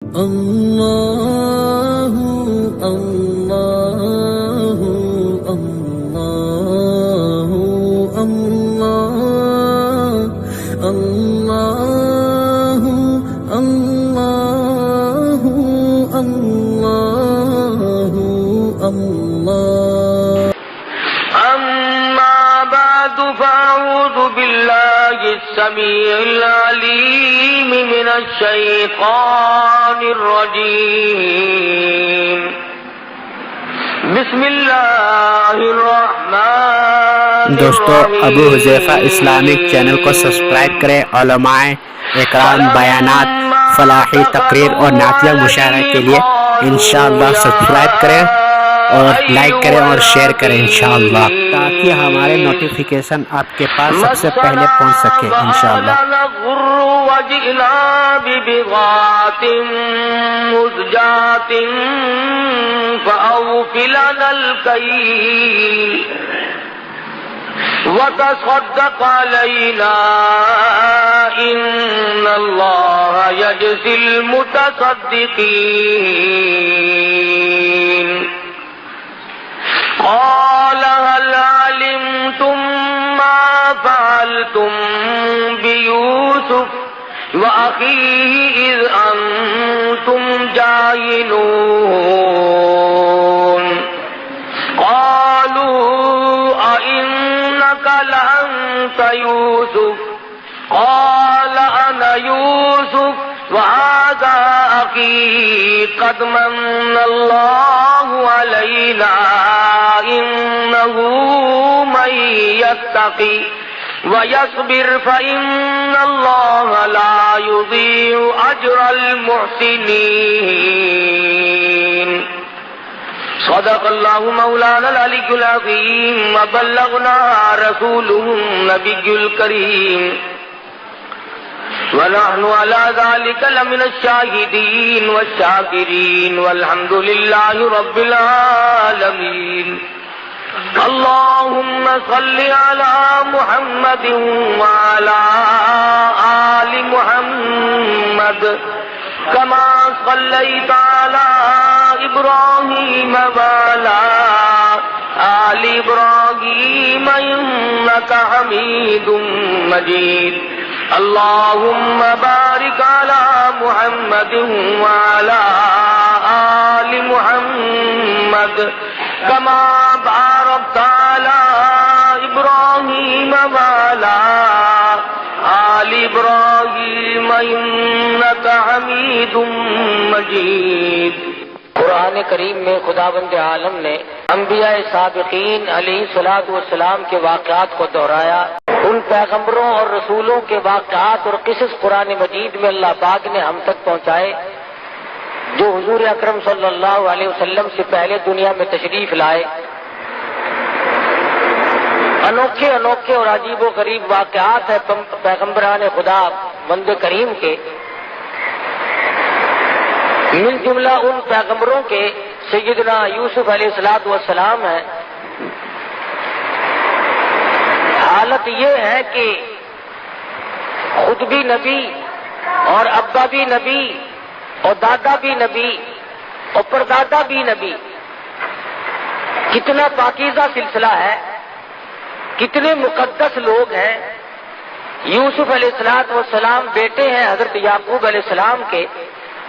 اللہ اللہ اللہ اللہ اللہ اللہ اللہ اللہ أما بعد فأعوذ بالله السميع العليم من الشيطان الرجيم بسم الله الرحمن دوستو ابو حذیفہ اسلامک چینل کو سبسکرائب کریں، علماء اکرام بیانات، فلاحی تقریر اور نعتیہ مشاعرہ کے لیے انشاءاللہ سبسکرائب کریں اور لائک کریں اور شیئر کریں انشاءاللہ، تاکہ ہمارے نوٹیفیکیشن آپ کے پاس سب سے پہلے پہنچ سکے انشاءاللہ۔ وجئنا ببضاعة مزجاة فأوف لنا الكيل وتصدق علينا إن الله يجزي المتصدقين قال هل علمتم ما فعلتم بيوسف وأخيه إذ أنتم جاهلون قالوا أئنك لأنت يوسف قال أنا يوسف وهذا أخي قد من الله علينا إنه من يتقي ويصبر فإن الله لا يضيع أجر المحسنين صدق الله مولانا العلي العظيم وبلغنا رسوله النبي الكريم ونحن على ذلك لمن الشاهدين والشاكرين والحمد لله رب العالمين اللهم صل على محمد وعلى آل محمد كما صليت على إبراهيم وعلى آل إبراهيم إنك حميد مجيد اللهم بارك على محمد وعلى آل محمد كما باركت على إبراهيم وعلى آل إبراهيم إنك حميد مجيد۔ قرآن کریم میں خداوند عالم نے انبیاء سابقین علیہ الصلوۃ والسلام کے واقعات کو دہرایا، ان پیغمبروں اور رسولوں کے واقعات اور قصص قرآن مجید میں اللہ پاک نے ہم تک پہنچائے جو حضور اکرم صلی اللہ علیہ وسلم سے پہلے دنیا میں تشریف لائے۔ انوکھے انوکھے اور عجیب و غریب واقعات ہیں پیغمبران خدا بند کریم کے، من جملہ ان پیغمبروں کے سیدنا یوسف علیہ السلام ہیں۔ حالت یہ ہے کہ خود بھی نبی اور ابا بھی نبی اور دادا بھی نبی اور پردادا بھی نبی، کتنا پاکیزہ سلسلہ ہے، کتنے مقدس لوگ ہیں۔ یوسف علیہ السلام بیٹے ہیں حضرت یعقوب علیہ السلام کے،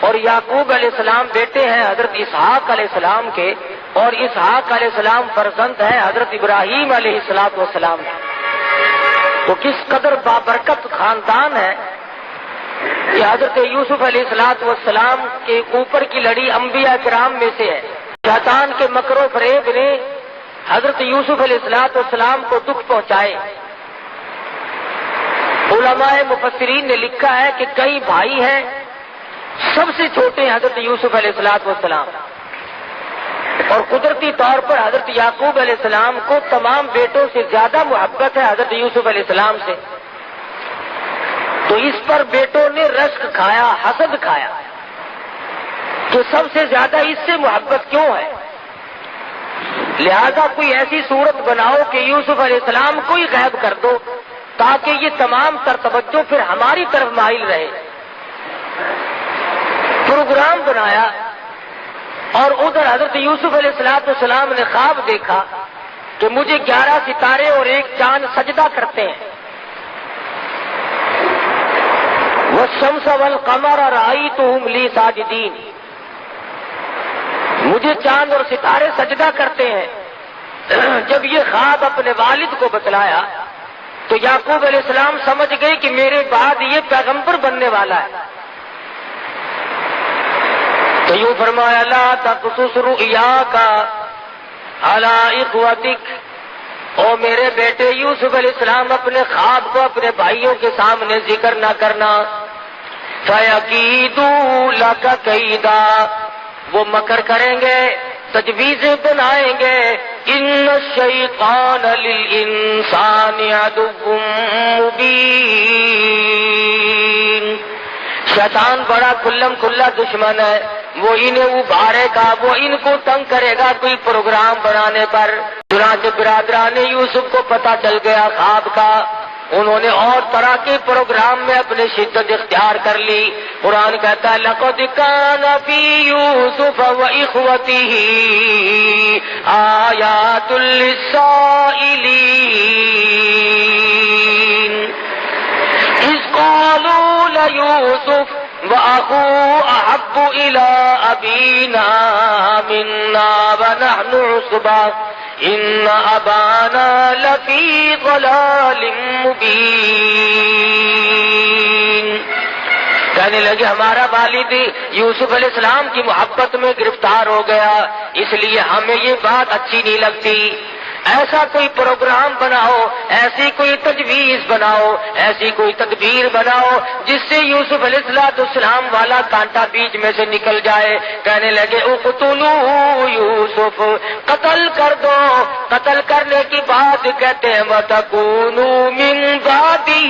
اور یعقوب علیہ السلام بیٹے ہیں حضرت اسحاق علیہ السلام کے، اور اسحاق علیہ السلام فرزند ہیں حضرت ابراہیم علیہ السلام کے۔ تو کس قدر بابرکت خاندان ہے کہ حضرت یوسف علیہ السلام کے اوپر کی لڑی انبیاء کرام میں سے ہے۔ شیطان کے مکر و فریب نے حضرت یوسف علیہ السلام کو دکھ پہنچائے۔ علماء مفسرین نے لکھا ہے کہ کئی بھائی ہیں، سب سے چھوٹے ہیں حضرت یوسف علیہ السلام، اور قدرتی طور پر حضرت یعقوب علیہ السلام کو تمام بیٹوں سے زیادہ محبت ہے حضرت یوسف علیہ السلام سے۔ تو اس پر بیٹوں نے رشک کھایا، حسد کھایا کہ سب سے زیادہ اس سے محبت کیوں ہے، لہذا کوئی ایسی صورت بناؤ کہ یوسف علیہ السلام کو ہی غائب کر دو تاکہ یہ تمام تر توجہ پھر ہماری طرف مائل رہے۔ پروگرام بنایا اور ادھر حضرت یوسف علیہ السلام نے خواب دیکھا کہ مجھے 11 ستارے اور ایک چاند سجدہ کرتے ہیں. والشمس والقمر رأيتهم لي ساجدين، مجھے چاند اور ستارے سجدہ کرتے ہیں. جب یہ خواب اپنے والد کو بتلایا تو یعقوب علیہ السلام سمجھ گئے کہ میرے بعد یہ پیغمبر بننے والا ہے. تو یوں فرمایا لا تقصص رؤیاک علی اخوتک، او میرے بیٹے یوسف علیہ السلام اپنے خواب کو اپنے بھائیوں کے سامنے ذکر نہ کرنا. فَيَكِيدُوا لَكَ كَيْدًا، وہ مکر کریں گے، تجویزیں بنائیں گے. ان الشیطان للانسان عدو مبین، شیطان بڑا کھلم کھلا دشمن ہے، وہ انہیں ابھارے گا، وہ ان کو تنگ کرے گا کوئی پروگرام بنانے پر. چنانچہ برادران یوسف کو پتہ چل گیا خواب کا، انہوں نے اور طرح کے پروگرام میں اپنے شدت اختیار کر لی. قرآن کہتا ہے لقد کان فی یوسف واخوتہ آیات للسائلین اذ قالوا لیوسف وَأَخُوهُ أَحَبُّ إِلَىٰ أَبِينَا مِنَّا وَنَحْنُ عُصْبَةٌ إِنَّ أَبَانَا لَفِي ضَلَالٍ مُّبِينٍ. کہنے لگے ہمارا والد یوسف علیہ السلام کی محبت میں گرفتار ہو گیا، اس لیے ہمیں یہ بات اچھی نہیں لگتی. ایسا کوئی پروگرام بناؤ، ایسی کوئی تجویز بناؤ، ایسی کوئی تدبیر بناؤ جس سے یوسف علیہ السلام والا کانٹا بیچ میں سے نکل جائے. کہنے لگے اقتلوا یوسف، قتل کر دو. قتل کرنے کی بات کہتے ہیں وتکونوا من بعدہ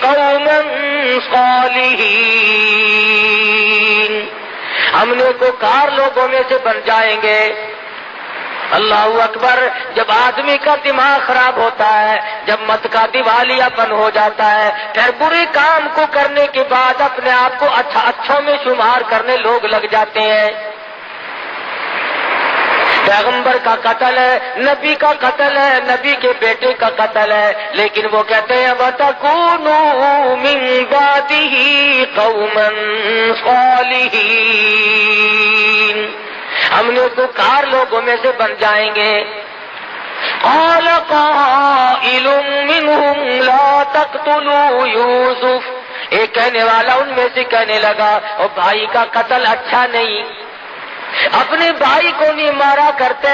قوما صالحین، ہم نیکوکار لوگوں میں سے بن جائیں گے. اللہ اکبر. جب آدمی کا دماغ خراب ہوتا ہے، جب مت کا دیوالیہ پن ہو جاتا ہے، پھر برے کام کو کرنے کے بعد اپنے آپ کو اچھوں میں شمار کرنے لوگ لگ جاتے ہیں. پیغمبر کا قتل ہے، نبی کا قتل ہے، نبی کے بیٹے کا قتل ہے، لیکن وہ کہتے ہیں وَتَكُونُوا مِن بَعْدِهِ قَوْمًا صَالِحِينَ، ہم نیکوکار لوگوں میں سے بن جائیں گے. قَالَ قَائِلٌ مِّنْهُمْ لَا تَقْتُلُوا يُوسُفَ، ایک کہنے والا ان میں سے کہنے لگا اور بھائی کا قتل اچھا نہیں، اپنے بھائی کو نہیں مارا کرتے،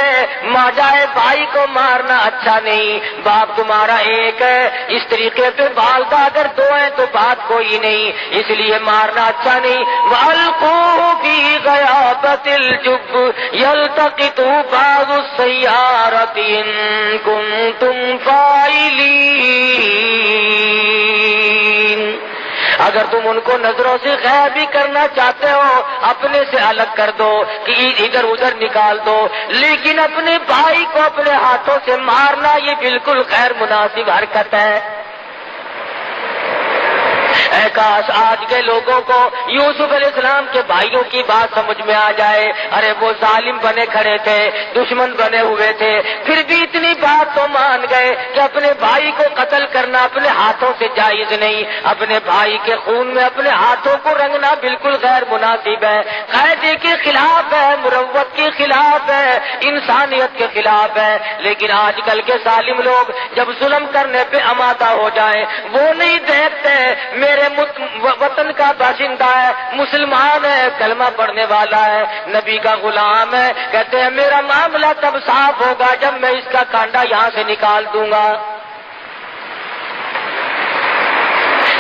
ماجائے بھائی کو مارنا اچھا نہیں. باپ تمہارا ایک ہے، اس طریقے پہ والدہ اگر دو ہیں تو بات کوئی نہیں، اس لیے مارنا اچھا نہیں. وَأَلْقُوهُ فِي غَيَابَتِ الْجُبِّ يَلْتَقِطْهُ بَعْضُ السَّيَّارَةِ إِن كُنتُمْ فَاعِلِينَ، اگر تم ان کو نظروں سے غائب بھی کرنا چاہتے ہو اپنے سے الگ کر دو کہ ادھر ادھر نکال دو، لیکن اپنے بھائی کو اپنے ہاتھوں سے مارنا یہ بالکل غیر مناسب حرکت ہے. اے کاش آج کے لوگوں کو یوسف علیہ السلام کے بھائیوں کی بات سمجھ میں آ جائے. ارے وہ ظالم بنے کھڑے تھے، دشمن بنے ہوئے تھے، پھر بھی اتنی بات تو مان گئے کہ اپنے بھائی کو قتل کرنا اپنے ہاتھوں سے جائز نہیں، اپنے بھائی کے خون میں اپنے ہاتھوں کو رنگنا بالکل غیر مناسب ہے، قاعدے کے خلاف ہے، مروت کے خلاف ہے، انسانیت کے خلاف ہے. لیکن آج کل کے ظالم لوگ جب ظلم کرنے پہ آمادہ ہو جائیں وہ نہیں دیکھتے میرے وطن کا باشندہ ہے، مسلمان ہے، کلمہ پڑھنے والا ہے، نبی کا غلام ہے، کہتے ہیں میرا معاملہ تب صاف ہوگا جب میں اس کا کانڈا یہاں سے نکال دوں گا.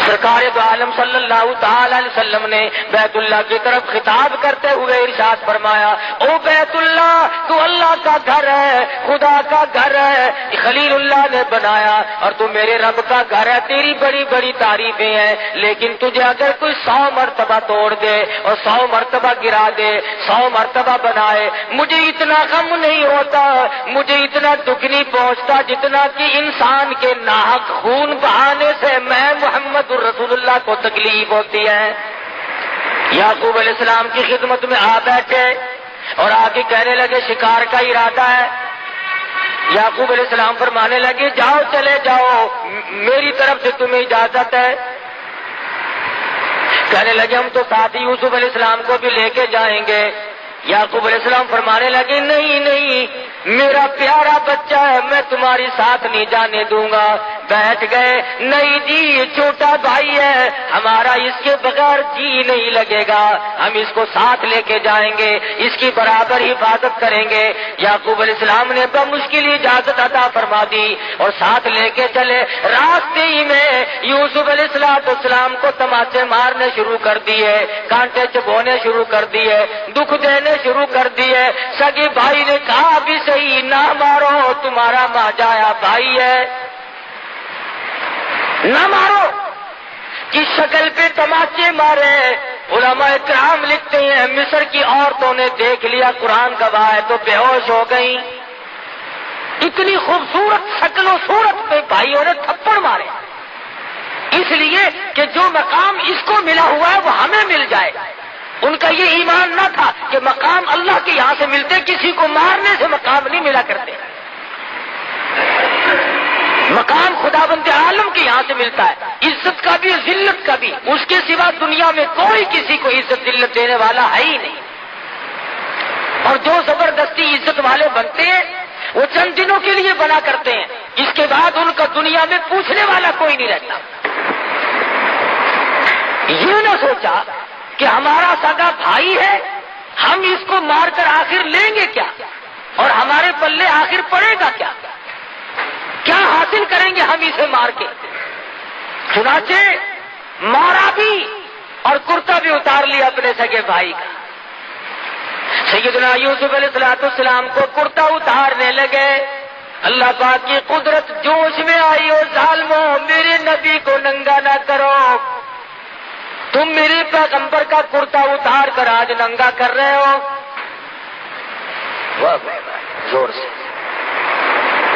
سرکار دو عالم صلی اللہ تعالی علیہ وسلم نے بیت اللہ کی طرف خطاب کرتے ہوئے ارشاد فرمایا او بیت اللہ تو اللہ کا گھر ہے، خدا کا گھر ہے، خلیل اللہ نے بنایا اور تو میرے رب کا گھر ہے، تیری بڑی بڑی تعریفیں ہیں، لیکن تجھے اگر کوئی 100 مرتبہ توڑ دے اور 100 مرتبہ گرا دے، 100 مرتبہ بنائے، مجھے اتنا غم نہیں ہوتا، مجھے اتنا دکھ نہیں پہنچتا جتنا کہ انسان کے ناحق خون بہانے سے میں محمد رسول اللہ کو تکلیف ہوتی ہے. یعقوب علیہ السلام کی خدمت میں آ بیٹھے اور آگے کہنے لگے شکار کا ارادہ ہے. یعقوب علیہ السلام فرمانے لگے جاؤ چلے جاؤ میری طرف سے تمہیں اجازت ہے. کہنے لگے ہم تو ساتھ ہی یوسف علیہ السلام کو بھی لے کے جائیں گے. یعقوب علیہ السلام فرمانے لگے نہیں نہیں میرا پیارا بچہ ہے میں تمہاری ساتھ نہیں جانے دوں گا. بیٹھ گئے. نہیں جی چھوٹا بھائی ہے ہمارا اس کے بغیر جی نہیں لگے گا ہم اس کو ساتھ لے کے جائیں گے اس کی برابر حفاظت کریں گے. یعقوب علیہ السلام نے بمشکل اجازت عطا فرما دی اور ساتھ لے کے چلے. راستے ہی میں یوسف علیہ السلام کو تماچے مارنے شروع کر دیے کانٹے چبونے شروع کر دیے دکھ دینے شروع کر دیے. سگے بھائی نے کہا بھی صحیح نہ مارو تمہارا ماجایا بھائی ہے نہ مارو. کس شکل پہ تماچے مارے. علماء کرام لکھتے ہیں مصر کی عورتوں نے دیکھ لیا قرآن گواہ ہے تو بے ہوش ہو گئی. اتنی خوبصورت شکل و صورت پہ بھائیوں نے تھپڑ مارے اس لیے کہ جو مقام اس کو ملا ہوا ہے وہ ہمیں مل جائے. ان کا یہ ایمان نہ تھا کہ مقام اللہ کے یہاں سے ملتے کسی کو مارنے سے مقام نہیں ملا کرتے. مقام خداوند عالم کے یہاں سے ملتا ہے. عزت کا بھی ذلت کا بھی اس کے سوا دنیا میں کوئی کسی کو عزت ذلت دینے والا ہے ہی نہیں. اور جو زبردستی عزت والے بنتے ہیں وہ چند دنوں کے لیے بنا کرتے ہیں اس کے بعد ان کا دنیا میں پوچھنے والا کوئی نہیں رہتا. یہ نہ سوچا کہ ہمارا سگا بھائی ہے ہم اس کو مار کر آخر لیں گے کیا اور ہمارے پلے آخر پڑے گا کیا کیا حاصل کریں گے ہم اسے مار کے. چنانچہ مارا بھی اور کرتا بھی اتار لیا اپنے سگے بھائی کا. سیدنا یوسف علیہ السلام کو کرتا اتارنے لگے. اللہ پاک کی قدرت جوش میں آئی اور ظالموں میرے نبی کو ننگا نہ کرو. تم میرے پیغمبر کا کرتا اتار کر آج ننگا کر رہے ہو. زور سے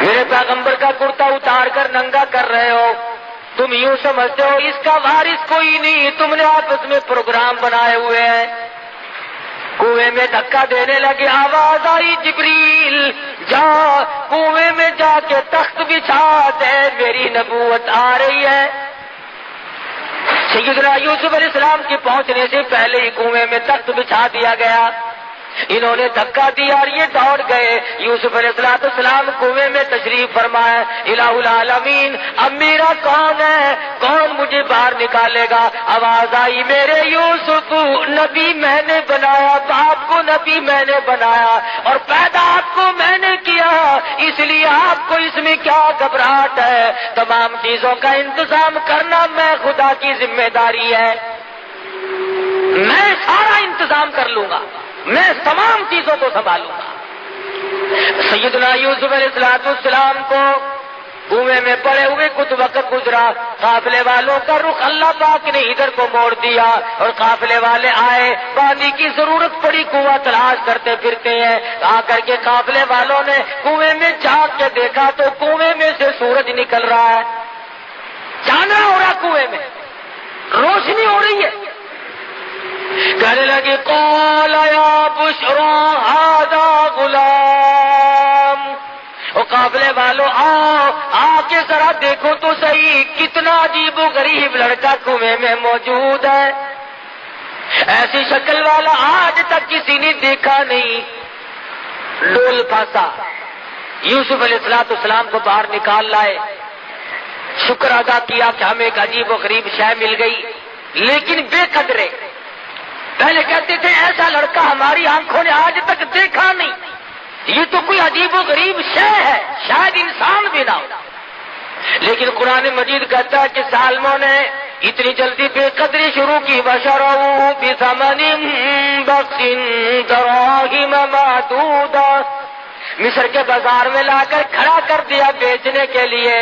میرے پیغمبر کا کرتا اتار کر ننگا کر رہے ہو. تم یوں سمجھتے ہو اس کا وارث کوئی نہیں تم نے آپس میں پروگرام بنائے ہوئے ہیں. کنویں میں دھکا دینے لگے آواز آئی جبریل جا کنویں میں جا کے تخت بچھا دے میری نبوت آ رہی ہے. سیدنا یوسف علیہ السلام کے پہنچنے سے پہلے ہی کنویں میں تخت بچھا دیا گیا. انہوں نے دھکا دیا اور یہ دوڑ گئے. یوسف علیہ السلام کنویں میں تشریف فرمائے. الہ العالمین اب میرا کون ہے کون مجھے باہر نکالے گا. آواز آئی میرے یوسف نبی میں نے بنایا باپ کو نبی میں نے بنایا اور پیدا آپ کو میں نے کیا اس لیے آپ کو اس میں کیا گھبراہٹ ہے. تمام چیزوں کا انتظام کرنا میں خدا کی ذمہ داری ہے. میں سارا انتظام کر لوں گا میں تمام چیزوں کو سنبھالوں گا. سیدنا یوسف علیہ السلام کو کنویں میں پڑے ہوئے کچھ وقت گزرا. قافلے والوں کا رخ اللہ پاک نے ادھر کو موڑ دیا اور قافلے والے آئے. پانی کی ضرورت پڑی کنواں تلاش کرتے پھرتے ہیں. آ کر کے قافلے والوں نے کنویں میں جھانک کے دیکھا تو کنویں میں سے سورج نکل رہا ہے. چاندنا ہو رہا کنویں میں روشنی ہو رہی ہے. کہنے لگے قال یا بشرا ھذا غلام. او قافلے والوں آؤ آ کے ذرا دیکھو تو صحیح کتنا عجیب و غریب لڑکا کنویں میں موجود ہے. ایسی شکل والا آج تک کسی نے دیکھا نہیں. ڈول پھانسا یوسف علیہ السلام کو باہر نکال لائے. شکر ادا کیا کہ ہمیں ایک عجیب و غریب شے مل گئی لیکن بے قدرے. پہلے کہتے تھے ایسا لڑکا ہماری آنکھوں نے آج تک دیکھا نہیں یہ تو کوئی عجیب و غریب شے ہے شاید انسان بھی نہ ہو. لیکن قرآن مجید کہتا ہے کہ ظالموں نے اتنی جلدی بے قدری شروع کی. وَشَرَوْا بِثَمَنٍ بَخْسٍ دَرَاهِمَ مَعْدُودَةٍ. مصر کے بازار میں لا کر کھڑا کر دیا بیچنے کے لیے.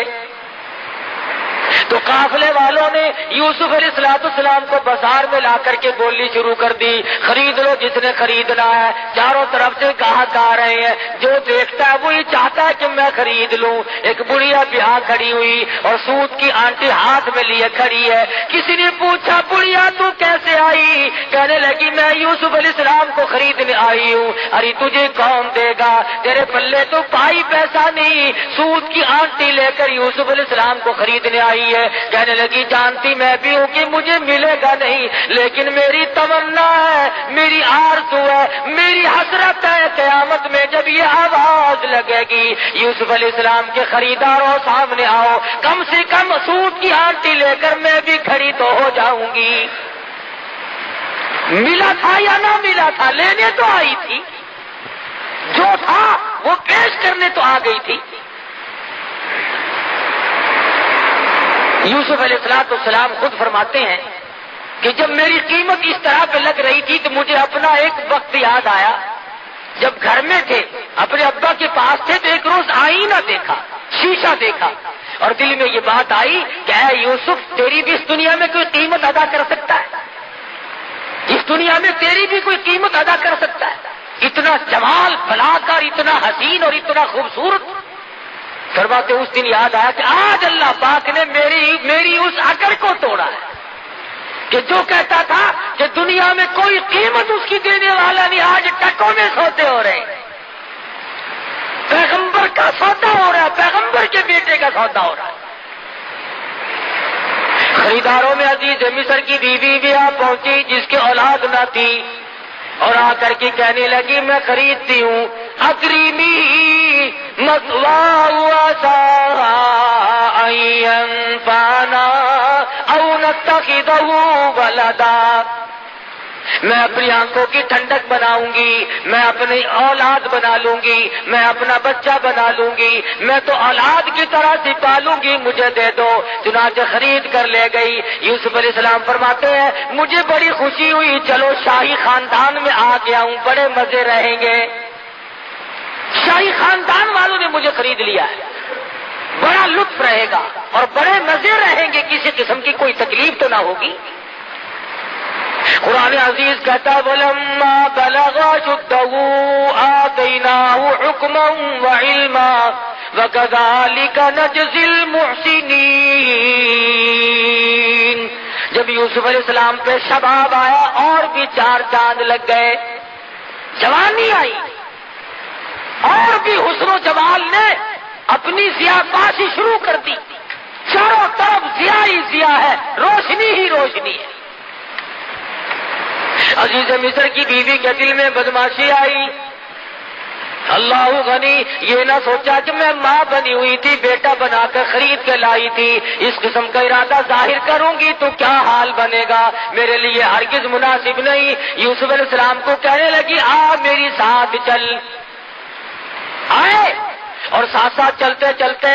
تو قافلے والوں نے یوسف علیہ السلام کو بازار میں لا کر کے بولنی شروع کر دی، خرید لو جس نے خریدنا ہے، چاروں طرف سے گاہک آ رہے ہیں، جو دیکھتا ہے وہی چاہتا ہے کہ میں خرید لوں۔ ایک بڑھیا بیاہ کھڑی ہوئی اور سوت کی آنٹی ہاتھ میں لیے کھڑی ہے۔ کسی نے پوچھا بڑھیا تو کیسے آئی؟ کہنے لگی میں یوسف علیہ السلام کو خریدنے آئی ہوں۔ ارے تجھے کون دے گا، تیرے پلے تو پائی پیسہ نہیں، سوت کی آنٹی لے کر یوسف علیہ السلام کو خریدنے آئی ہے۔ کہنے لگی جانتی میں بھی ہوں کہ مجھے ملے گا نہیں، لیکن میری تمنا ہے، میری آرزو ہے، میری حسرت ہے، قیامت میں جب یہ آواز لگے گی یوسف علیہ السلام کے خریداروں سامنے آؤ، کم سے کم سوت کی آنٹی لے کر میں بھی کھڑی تو ہو جاؤں گی۔ ملا تھا یا نہ ملا تھا، لینے تو آئی تھی، جو تھا وہ پیش کرنے تو آ گئی تھی۔ یوسف علیہ السلام خود فرماتے ہیں کہ جب میری قیمت اس طرح پہ لگ رہی تھی تو مجھے اپنا ایک وقت یاد آیا، جب گھر میں تھے اپنے ابا کے پاس تھے تو ایک روز آئینہ دیکھا، شیشہ دیکھا، اور دل میں یہ بات آئی کہ اے یوسف تیری بھی اس دنیا میں کوئی قیمت ادا کر سکتا ہے، اس دنیا میں تیری بھی کوئی قیمت ادا کر سکتا ہے، اتنا جمال بلا کر، اتنا حسین اور اتنا خوبصورت۔ فرماتے اس دن یاد آیا کہ آج اللہ پاک نے میری اس عقل کو توڑا ہے کہ جو کہتا تھا کہ دنیا میں کوئی قیمت اس کی دینے والا نہیں، آج ٹکوں میں سوتے ہو رہے ہیں، پیغمبر کا سودا ہو رہا ہے، پیغمبر کے بیٹے کا سودا ہو رہا ہے۔ خریداروں میں عزیز مصر کی بیوی بھی آ پہنچی جس کی اولاد نہ تھی، اور آ کر کے کہنے لگی میں خریدتی ہوں، اکریمی مثواه وعسى أن ينفعنا أو نتخذه ولدا۔ میں اپنی آنکھوں کی ٹھنڈک بناؤں گی، میں اپنی اولاد بنا لوں گی، میں اپنا بچہ بنا لوں گی، میں تو اولاد کی طرح سے پالوں گی، مجھے دے دو۔ چنانچہ خرید کر لے گئی۔ یوسف علیہ السلام فرماتے ہیں مجھے بڑی خوشی ہوئی، چلو شاہی خاندان میں آ گیا ہوں، بڑے مزے رہیں گے، شاہی خاندان والوں نے مجھے خرید لیا ہے، بڑا لطف رہے گا اور بڑے مزے رہیں گے، کسی قسم کی کوئی تکلیف تو نہ ہوگی۔ قرآن عزیز کہتا وَلَمَّا بَلَغَ أَشُدَّهُ آتَيْنَاهُ حُكْمًا وَعِلْمًا وَكَذَلِكَ نَجْزِي الْمُحْسِنِينَ۔ جب یوسف علیہ السلام پہ شباب آیا اور بھی 4 چاند لگ گئے، جوانی آئی اور بھی حسن و جمال نے اپنی ضیاءباشی شروع کر دی، چاروں طرف ضیاء ہی ضیاء ہے، روشنی ہی روشنی ہے۔ عزیز مصر کی بیوی کے دل میں بدماشی آئی، اللہ غنی، یہ نہ سوچا کہ میں ماں بنی ہوئی تھی، بیٹا بنا کر خرید کے لائی تھی، اس قسم کا ارادہ ظاہر کروں گی تو کیا حال بنے گا، میرے لیے ہرگز مناسب نہیں۔ یوسف علیہ السلام کو کہنے لگی آ میری ساتھ چل، آئے اور ساتھ ساتھ چلتے چلتے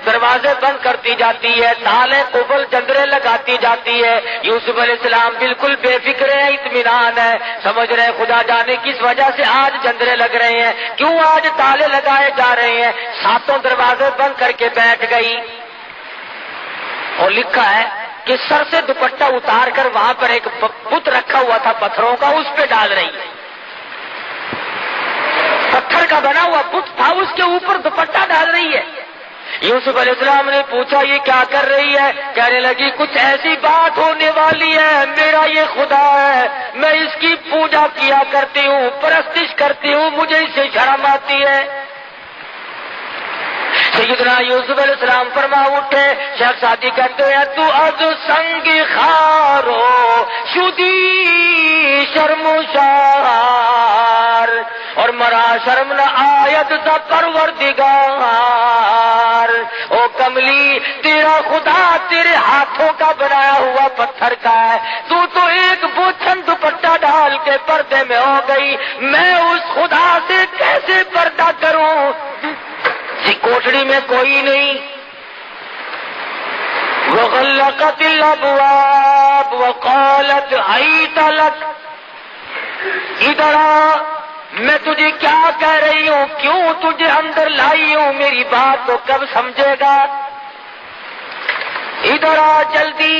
دروازے بند کرتی جاتی ہے، تالے قفل جندرے لگاتی جاتی ہے۔ یوسف علیہ السلام بالکل بے فکر ہے، اطمینان ہے، سمجھ رہے خدا جانے کس وجہ سے آج جندرے لگ رہے ہیں، کیوں آج تالے لگائے جا رہے ہیں۔ 7 دروازے بند کر کے بیٹھ گئی اور لکھا ہے کہ سر سے دوپٹہ اتار کر وہاں پر ایک بت رکھا ہوا تھا پتھروں کا، اس پہ ڈال رہی ہے، پتھر کا بنا ہوا بت تھا، اس کے اوپر دوپٹہ ڈال رہی ہے۔ یوسف علیہ السلام نے پوچھا یہ کیا کر رہی ہے؟ کہنے لگی کچھ ایسی بات ہونے والی ہے، میرا یہ خدا ہے، میں اس کی پوجا کیا کرتی ہوں، پرستش کرتی ہوں، مجھے اس سے شرم آتی ہے۔ سیدنا یوسف علیہ السلام فرما اٹھے، شیخ سعدی کہتے ہیں تو از سنگ خارو شدی شرمسار، اور مرا شرم نہ آیت سا پروردگار۔ او کملی تیرا خدا تیرے ہاتھوں کا بنایا ہوا پتھر کا ہے، تو ایک بوچھن دوپٹہ ڈال کے پردے میں ہو گئی، میں اس خدا سے کیسے پردہ کروں؟ کوٹڑی میں کوئی نہیں، وغلقت الابواب وقالت حیت لک، ادھر آ، میں تجھے کیا کہہ رہی ہوں، کیوں تجھے اندر لائی ہوں، میری بات تو کب سمجھے گا؟ ادھر آ جلدی،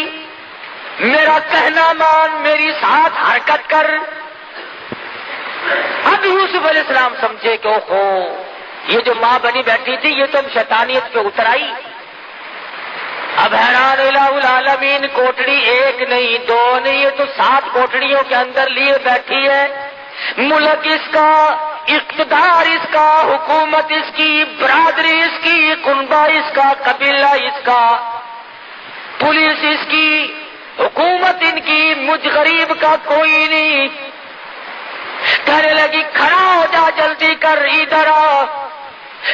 میرا کہنا مان، میری ساتھ حرکت کر۔ اب یوسف علیہ السلام سمجھے کہ اوہو، یہ جو ماں بنی بیٹھی تھی یہ تو شیطانیت پہ اتر آئی۔ اب حیران الہ العالمین، کوٹڑی ایک نہیں دو نہیں، یہ تو 7 کوٹڑیوں کے اندر لیے بیٹھی ہے۔ ملک اس کا، اقتدار اس کا، حکومت اس کی، برادری اس کی، کنبہ اس کا، قبیلہ اس کا، پولیس اس کی، حکومت ان کی، مجھ غریب کا کوئی نہیں۔ کہنے لگی کھڑا ہو جا، جلدی کر، ادھر آ۔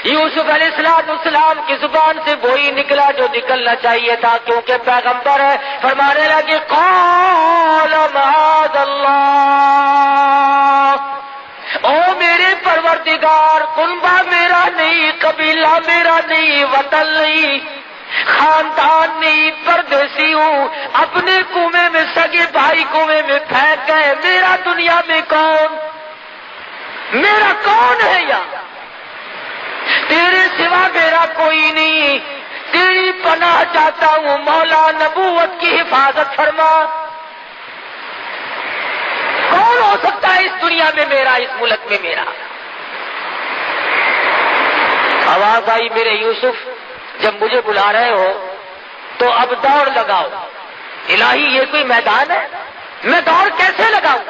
یوسف علیہ السلام کی زبان سے وہی نکلا جو نکلنا چاہیے تھا، کیونکہ پیغمبر ہے۔ فرمانے لگے قال معاذ اللہ، او میرے پروردگار، کنبہ میرا نہیں، قبیلہ میرا نہیں، وطن نہیں، خاندان نہیں، پردیسی ہوں، اپنے کنویں میں سگے بھائی کنویں میں پھینک گئے، میرا دنیا میں کون، میرا کون ہے یار، تیرے سوا میرا کوئی نہیں، تیری پناہ چاہتا ہوں، مولا نبوت کی حفاظت فرما۔ کون ہو سکتا ہے اس دنیا میں میرا، اس ملک میں میرا؟ آواز آئی میرے یوسف، جب مجھے بلا رہے ہو تو اب دوڑ لگاؤ۔ الہی یہ کوئی میدان ہے؟ میں دوڑ کیسے لگاؤں؟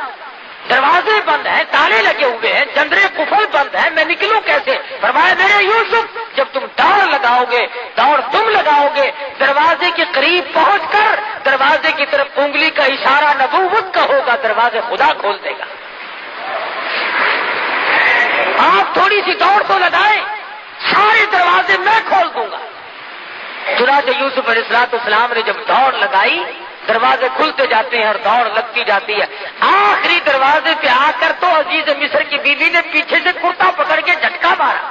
دروازے بند ہیں، تالے لگے ہوئے ہیں، جندرے قفل بند ہیں، میں نکلوں کیسے؟ فرمایا میرے یوسف، جب تم دوڑ لگاؤ گے، دوڑ تم لگاؤ گے، دروازے کے قریب پہنچ کر دروازے کی طرف انگلی کا اشارہ نبوت کا ہوگا، دروازے خدا کھول دے گا۔ آپ تھوڑی سی دوڑ تو لگائیں، سارے دروازے میں کھول دوں گا۔ چنانچہ یوسف علیہ السلام نے جب دوڑ لگائی، دروازے کھلتے جاتے ہیں اور دوڑ لگتی جاتی ہے۔ آخری دروازے پہ آ کر تو عزیز مصر کی بیوی نے پیچھے سے کرتا پکڑ کے جھٹکا مارا۔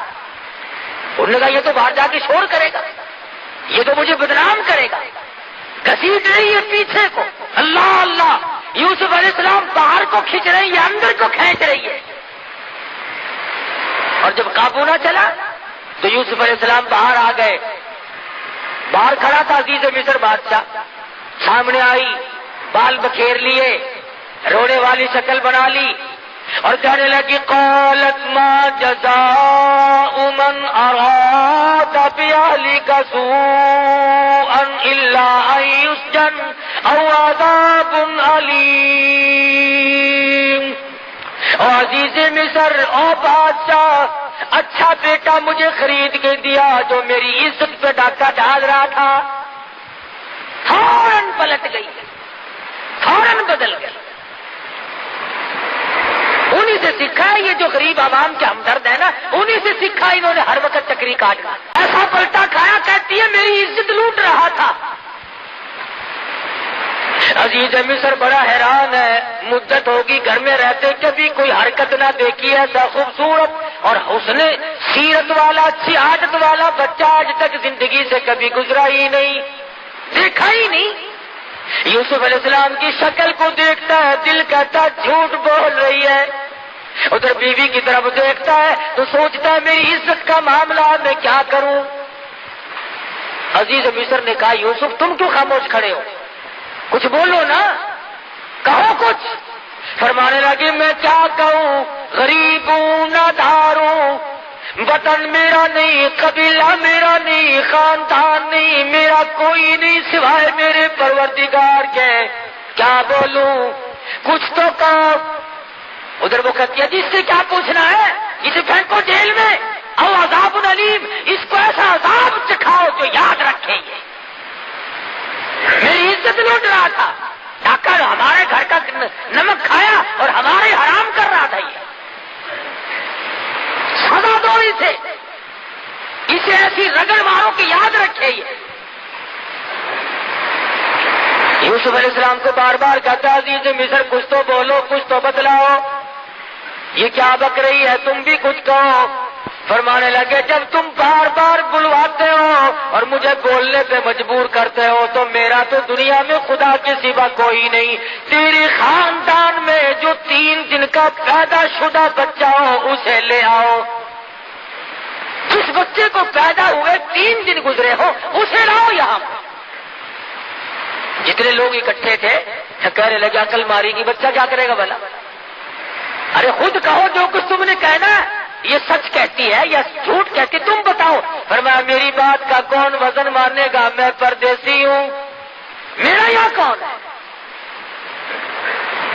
انہوں نے کہا یہ تو باہر جا کے شور کرے گا، یہ تو مجھے بدنام کرے گا۔ گھسیٹ رہی ہے پیچھے کو، اللہ اللہ، یوسف علیہ السلام باہر کو کھینچ رہی ہے، اندر کو کھینچ رہی ہے۔ اور جب قابو نہ چلا تو یوسف علیہ السلام باہر آ گئے۔ باہر کھڑا تھا عزیز مصر بادشاہ، سامنے آئی، بال بکھیر لیے، رونے والی شکل بنا لی اور کہنے لگی قالت ما جزاء من اراد باهلك سوءا الا ان يسجن او عذاب الیم۔ او عزیز مصر، او بادشاہ، اچھا بیٹا مجھے خرید کے دیا جو میری عزت پہ ڈاکہ ڈال رہا تھا، فوراً پلٹ گئی، فوراً بدل گئی۔ انہی سے سیکھا ہے یہ جو غریب عوام کے ہمدرد ہے نا، انہی سے سیکھا انہوں نے ہر وقت چکری کاٹنا۔ ایسا پلٹا کھایا، کہتی ہے میری عزت لوٹ رہا تھا۔ عزیز مصر بڑا حیران ہے، مدت ہوگی گھر میں رہتے کبھی کوئی حرکت نہ دیکھی ایسا خوبصورت اور حسن سیرت والا، اچھی عادت والا بچہ آج تک زندگی سے کبھی گزرا ہی نہیں، دیکھا ہی نہیں۔ یوسف علیہ السلام کی شکل کو دیکھتا ہے، دل کہتا ہے جھوٹ بول رہی ہے، ادھر بیوی کی طرف دیکھتا ہے تو سوچتا ہے میری عزت کا معاملہ میں کیا کروں۔ عزیز مصر نے کہا یوسف تم کیوں خاموش کھڑے ہو، کچھ بولو نا، کہو کچھ۔ فرمانے لگے میں کیا کہوں، غریب ہوں، نادار ہوں، وطن میرا نہیں، قبیلہ میرا نہیں، خاندان نہیں، میرا کوئی نہیں سوائے میرے پروردگار کے، کیا بولوں، کچھ تو کہو۔ ادھر وہ کہتی ہے جس سے کیا پوچھنا ہے، اسے پھینکو جیل میں، او عذاب علیم، اس کو ایسا عذاب چکھاؤ جو یاد رکھے یہ میری عزت لوٹ رہا تھا، ڈاکہ ہمارے گھر کا نمک کھایا اور ہمارے حرام کر رہا تھا، یہ سزا دو اسے ایسی رگڑ مارو کہ یاد رکھے یہ۔ یوسف علیہ السلام کو بار بار کہتا عزیز مصر کچھ تو بولو، کچھ تو بتلاؤ، یہ کیا بک رہی ہے، تم بھی کچھ کہو۔ فرمانے لگے جب تم بار بار بلواتے ہو اور مجھے بولنے پہ مجبور کرتے ہو تو میرا تو دنیا میں خدا کے سوا کوئی نہیں، تیرے خاندان میں جو 3 دن کا پیدا شدہ بچہ ہو اسے لے آؤ، جس بچے کو پیدا ہوئے 3 دن گزرے ہو اسے لاؤ یہاں۔ جتنے لوگ اکٹھے تھے کہنے لگے عقل ماری گی، بچہ کیا کرے گا بھلا؟ ارے خود کہو جو کچھ تم نے کہنا ہے، یہ سچ کہتی ہے یا جھوٹ کہتی، تم بتاؤ۔ فرمایا میری بات کا کون وزن مارنے گا؟ میں پردیسی ہوں، میرا یہاں کون ہے؟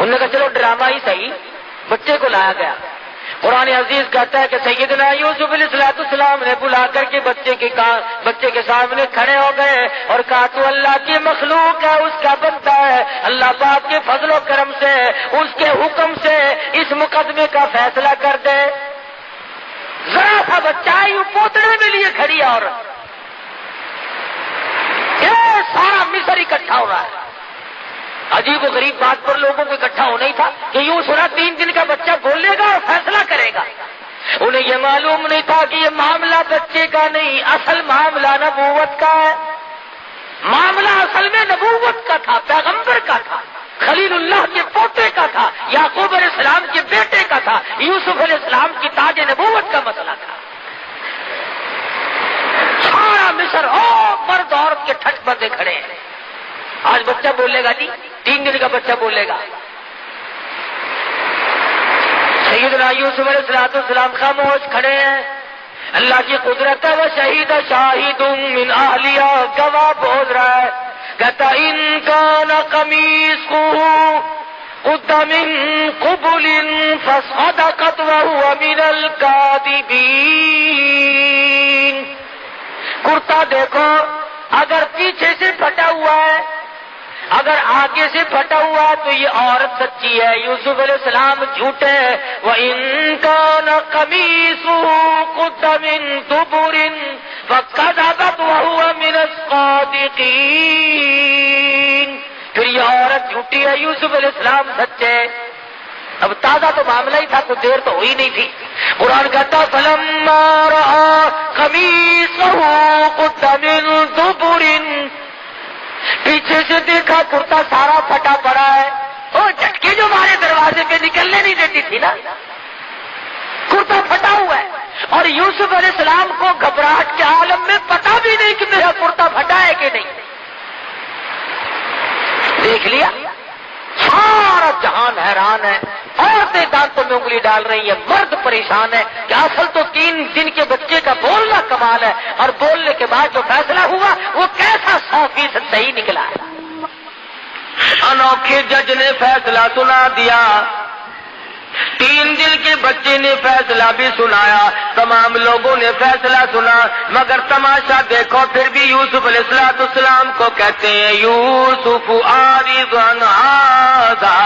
انہوں نے کہا چلو ڈرامہ ہی صحیح، بچے کو لایا گیا۔ قرآن عزیز کہتا ہے کہ سیدنا یوسف علیہ السلام نے بلا کر کے بچے کے سامنے کھڑے ہو گئے اور کہا تو اللہ کی مخلوق ہے، اس کا بندہ ہے، اللہ پاک کے فضل و کرم سے اس کے حکم سے اس مقدمے کا فیصلہ کر دے۔ ذرا سا بچہ یوں پوتنے میں لیے کھڑی عورت، یہ سارا مصر اکٹھا ہو رہا ہے۔ عجیب و غریب بات پر لوگوں کو اکٹھا ہونا ہی تھا کہ یوں سنا 3 دن کا بچہ بولے گا اور فیصلہ کرے گا۔ انہیں یہ معلوم نہیں تھا کہ یہ معاملہ بچے کا نہیں، اصل معاملہ نبوت کا ہے۔ معاملہ اصل میں نبوت کا تھا، پیغمبر کا تھا، خلیل اللہ کے پوتے کا تھا، یعقوب علیہ السلام کے بیٹے کا تھا، یوسف علیہ السلام کی تاج نبوت کا مسئلہ تھا۔ سارا مصر مرد عورت کے ٹھٹ بندے کھڑے ہیں۔ آج بچہ بولے گا جی، 3 دن کا بچہ بولے گا۔ سیدنا یوسف علیہ السلام خاموش کھڑے ہیں، اللہ کی قدرت ہے۔ وہ شہید شاہد من اہلیہ، گواہ بول رہا ہے، کہتا ان کان قمیصہ قد من قبل فصدقت وهو من الكاذبین۔ کرتا دیکھو، اگر پیچھے سے پھٹا ہوا ہے، اگر آگے سے پھٹا ہوا ہے تو یہ عورت سچی ہے، یوسف علیہ السلام جھوٹے ہیں۔ وَإِن كَانَ قَمِيصُهُ قُدَّ مِن دُبُرٍ فَكَذَبَتْ وَهُوَ مِنَ الصَّادِقِينَ۔ پھر یہ عورت جھوٹی ہے، یوسف علیہ السلام سچے۔ اب تازہ تو معاملہ ہی تھا، کچھ دیر تو ہوئی نہیں تھی۔ قرآن کہتا فَلَمَّا رَأَىٰ قَمِيصَهُ قُدَّ مِن دُبُرٍ، پیچھے سے دیکھا کرتا سارا پھٹا پڑا ہے۔ وہ جھٹکے جو ہمارے دروازے پہ نکلنے نہیں دیتی تھی نا، کرتا پھٹا ہوا ہے، اور یوسف علیہ السلام کو گھبراہٹ کے عالم میں پتا بھی نہیں کہ میرا کرتا پھٹا ہے کہ نہیں۔ دیکھ لیا، سارا جہان حیران ہے، عورتیں دانتوں میں انگلی ڈال رہی ہیں، مرد پریشان ہے کہ اصل تو 3 دن کے بچے کا بولنا کمال ہے، اور بولنے کے بعد جو فیصلہ ہوا وہ کیسا 100% صحیح نکلا ہے۔ انوکھے جج نے فیصلہ سنا دیا، 3 دن کے بچے نے فیصلہ بھی سنایا، تمام لوگوں نے فیصلہ سنا، مگر تماشا دیکھو پھر بھی یوسف علیہ السلام کو کہتے ہیں یوسف عارض عن ھذا،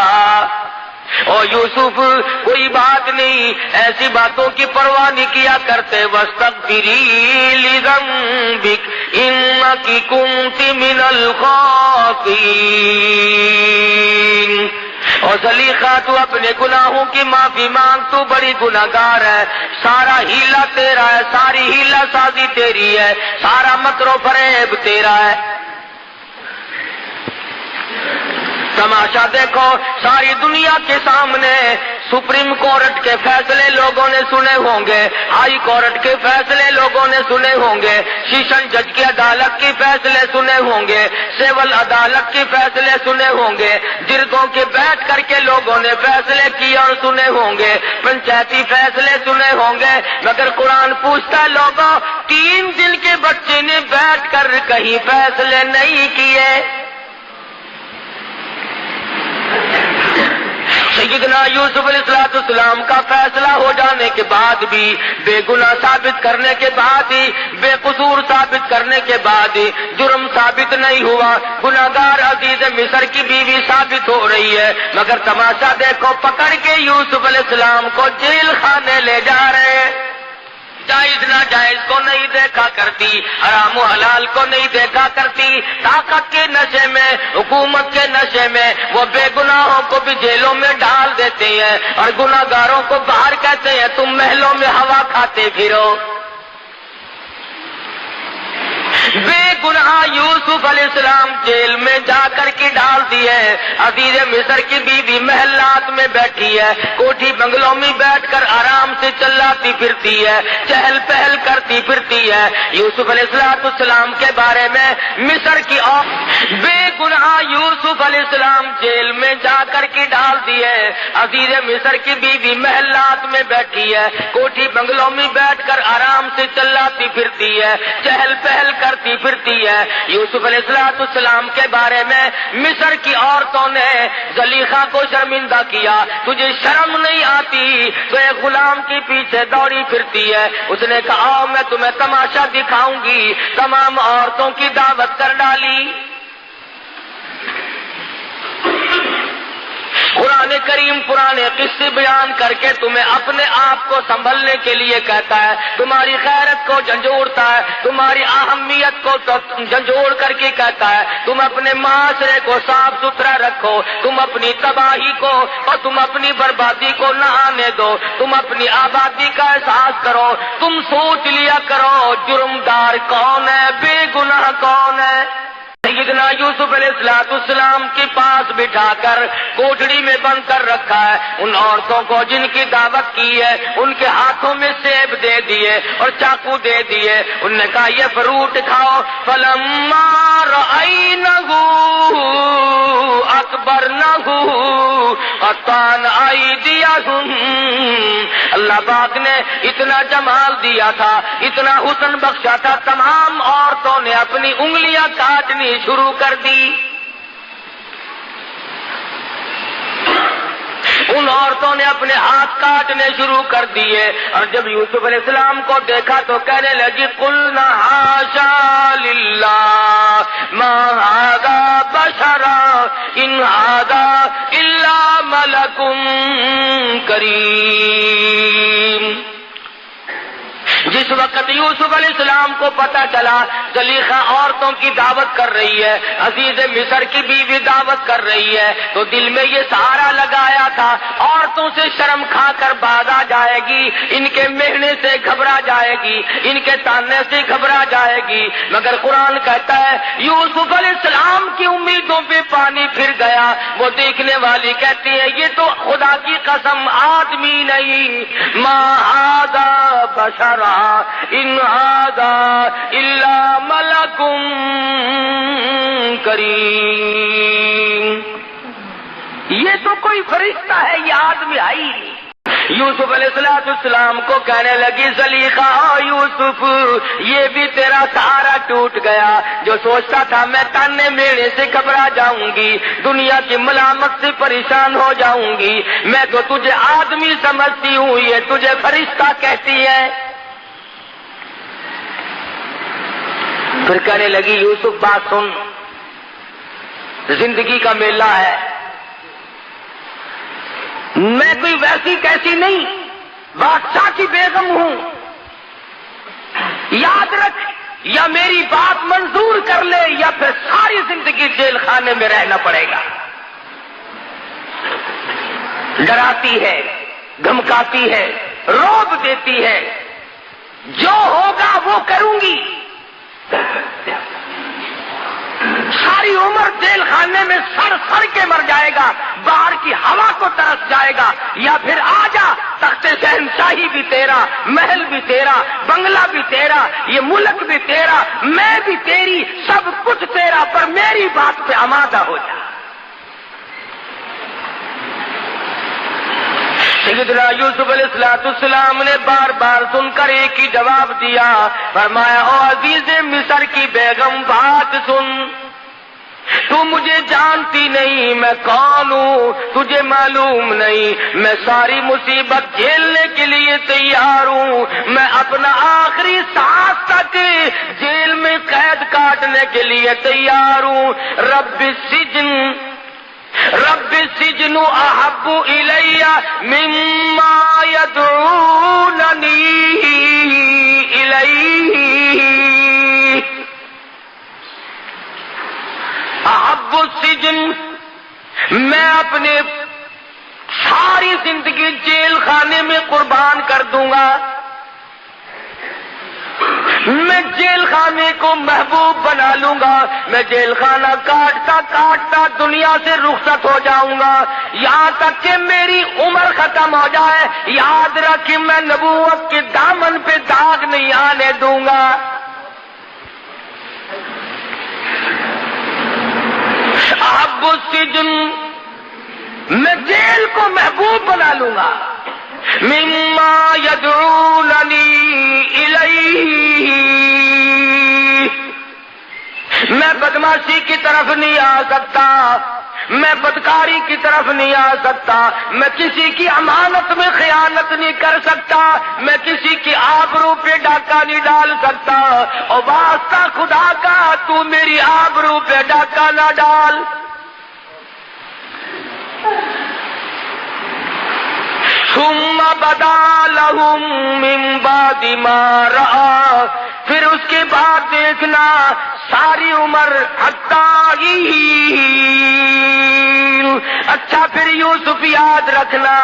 اور یوسف کوئی بات نہیں، ایسی باتوں کی پرواہ نہیں کیا کرتے۔ واستغفری لذنبک انک کنت من الخاطئین، اور زلیخا تو اپنے گناہوں کی معافی مانگ، تو بڑی گناہگار ہے، سارا ہیلا تیرا ہے، ساری ہیلا سازی تیری ہے، سارا مکر و فریب تیرا ہے۔ تماشا دیکھو، ساری دنیا کے سامنے سپریم کورٹ کے فیصلے لوگوں نے سنے ہوں گے، ہائی کورٹ کے فیصلے لوگوں نے سنے ہوں گے، سیشن جج کی عدالت کے فیصلے سنے ہوں گے، سول عدالت کے فیصلے سنے ہوں گے، جرگوں کے بیٹھ کر کے لوگوں نے فیصلے کیے اور سنے ہوں گے، پنچایتی فیصلے سنے ہوں گے، مگر قرآن پوچھتا لوگوں 3 دن کے بچے نے بیٹھ کر کہیں فیصلے نہیں کیے۔ سیدنا یوسف علیہ السلام کا فیصلہ ہو جانے کے بعد بھی، بے گناہ ثابت کرنے کے بعد ہی، بے قصور ثابت کرنے کے بعد ہی جرم ثابت نہیں ہوا، گناہگار عزیز مصر کی بیوی ثابت ہو رہی ہے، مگر تماشا دیکھو، پکڑ کے یوسف علیہ السلام کو جیل خانے لے جا رہے ہیں۔ جائز ناجائز کو نہیں دیکھا کرتی، حرام و حلال کو نہیں دیکھا کرتی، طاقت کے نشے میں، حکومت کے نشے میں وہ بے گناہوں کو بھی جیلوں میں ڈال دیتے ہیں، اور گناہگاروں کو باہر کہتے ہیں تم محلوں میں ہوا کھاتے پھرو۔ بے گناہ یوسف علیہ السلام جیل میں جا کر کے ڈال دیے. عزیز مصر کی بیوی محلات میں بیٹھی ہے, کوٹھی بنگلوں میں بیٹھ کر آرام سے چلاتی پھرتی ہے, چہل پہل کرتی پھرتی ہے. یوسف علیہ السلام کے بارے میں مصر کی بے گناہ یوسف علیہ السلام جیل میں جا کر کے ڈال دیے. عزیز مصر کی بیوی محلات میں بیٹھی ہے, کوٹھی بنگلوں میں بیٹھ کر آرام سے چلاتی پھرتی ہے, چہل پہل کرتی پھرتی ہے. یوسف علیہ السلام کے بارے میں مصر کی عورتوں نے زلیخا کو شرمندہ کیا. تجھے شرم نہیں آتی تو ایک غلام کے پیچھے دوڑی پھرتی ہے. اس نے کہا آؤ میں تمہیں تماشا دکھاؤں گی. تمام عورتوں کی دعوت کر ڈالی. قرآن کریم پرانے قصے بیان کر کے تمہیں اپنے آپ کو سنبھلنے کے لیے کہتا ہے, تمہاری غیرت کو جھنجھوڑتا ہے, تمہاری اہمیت کو جھنجھوڑ کر کے کہتا ہے تم اپنے معاشرے کو صاف ستھرا رکھو, تم اپنی تباہی کو اور تم اپنی بربادی کو نہ آنے دو, تم اپنی آبادی کا احساس کرو. تم سوچ لیا کرو جرمدار کون ہے, بے گناہ کون ہے. سیدنا یوسف علیہ السلام کے پاس بٹھا کر کوٹڑی میں بند کر رکھا ہے. ان عورتوں کو جن کی دعوت کی ہے ان کے ہاتھوں میں سیب دے دیے اور چاقو دے دیے. انہوں نے کہا یہ فروٹ کھاؤ. فلما رأینہ اکبرنہ قطعن ایدیہم. اللہ پاک نے اتنا جمال دیا تھا, اتنا حسن بخشا تھا, تمام عورتوں نے اپنی انگلیاں کاٹنی شروع کر دی. ان عورتوں نے اپنے ہاتھ کاٹنے شروع کر دیے. اور جب یوسف علیہ السلام کو دیکھا تو کہنے لگی قلنا حاشا للہ ما ھذا بشرا ان ھذا الا ملک کریم. جس وقت یوسف علیہ السلام کو پتا چلا زلیخا عورتوں کی دعوت کر رہی ہے, عزیز مصر کی بیوی دعوت کر رہی ہے, تو دل میں یہ سہارا لگایا تھا عورتوں سے شرم کھا کر باز آ جائے گی, ان کے مہنے سے گھبرا جائے گی, ان کے تانے سے گھبرا جائے گی. مگر قرآن کہتا ہے یوسف علیہ السلام کی امیدوں پہ پانی پھر گیا. وہ دیکھنے والی کہتی ہے یہ تو خدا کی قسم آدمی نہیں, ما ھذا بشرا ان ھذا الا ملک کریم. یہ تو کوئی فرشتہ ہے, یہ آدمی آئی. یوسف علیہ السلام کو کہنے لگی زلیخا یوسف یہ بھی تیرا سہارا ٹوٹ گیا. جو سوچتا تھا میں تانے میڑے سے گھبرا جاؤں گی, دنیا کی ملامت سے پریشان ہو جاؤں گی, میں تو تجھے آدمی سمجھتی ہوں, یہ تجھے فرشتہ کہتی ہے. پھر کہنے لگی یوسف بات سن, زندگی کا میلہ ہے, میں کوئی ویسی کیسی نہیں, بادشاہ کی بیگم ہوں. یاد رکھ یا میری بات منظور کر لے یا پھر ساری زندگی جیل خانے میں رہنا پڑے گا. ڈراتی ہے, دھمکاتی ہے, رعب دیتی ہے, جو ہوگا وہ کروں گی. ساری عمر جیل خانے میں سڑ سڑ کے مر جائے گا, باہر کی ہوا کو ترس جائے گا, یا پھر آ جا تخت شہنشاہی بھی تیرا, محل بھی تیرا, بنگلہ بھی تیرا, یہ ملک بھی تیرا, میں بھی تیری, سب کچھ تیرا, پر میری بات پہ آمادہ ہو جا. سیدنا یوسف علیہ السلام نے بار بار سن کر ایک ہی جواب دیا, فرمایا او عزیز مصر کی بیگم بات سن, تو مجھے جانتی نہیں میں کون ہوں, تجھے معلوم نہیں میں ساری مصیبت جھیلنے کے لیے تیار ہوں, میں اپنا آخری سانس تک جیل میں قید کاٹنے کے لیے تیار ہوں. رب السجن احب الی مما یدعوننی الیہ. احب السجن, میں اپنے ساری زندگی جیل خانے میں قربان کر دوں گا. میں جیل خانے کو محبوب بنا لوں گا، میں جیل خانہ کاٹتا کاٹتا دنیا سے رخصت ہو جاؤں گا، یہاں تک کہ میری عمر ختم ہو جائے، یاد رکھ کہ میں نبوت کے دامن پہ داغ نہیں آنے دوں گا۔ احب السجن، میں جیل کو محبوب بنا لوں گا، مما یدعوننی الیہ، میں بدماشی کی طرف نہیں آ سکتا، میں بدکاری کی طرف نہیں آ سکتا، میں کسی کی امانت میں خیانت نہیں کر سکتا، میں کسی کی آبرو پہ ڈاکہ نہیں ڈال سکتا، اور واسطہ خدا کا تو میری آبرو پہ ڈاکہ نہ ڈال۔ ثم بدا لهم من بعد ما رأى، پھر اس کے بعد دیکھنا ساری عمر حتی، اچھا پھر یوسف یاد رکھنا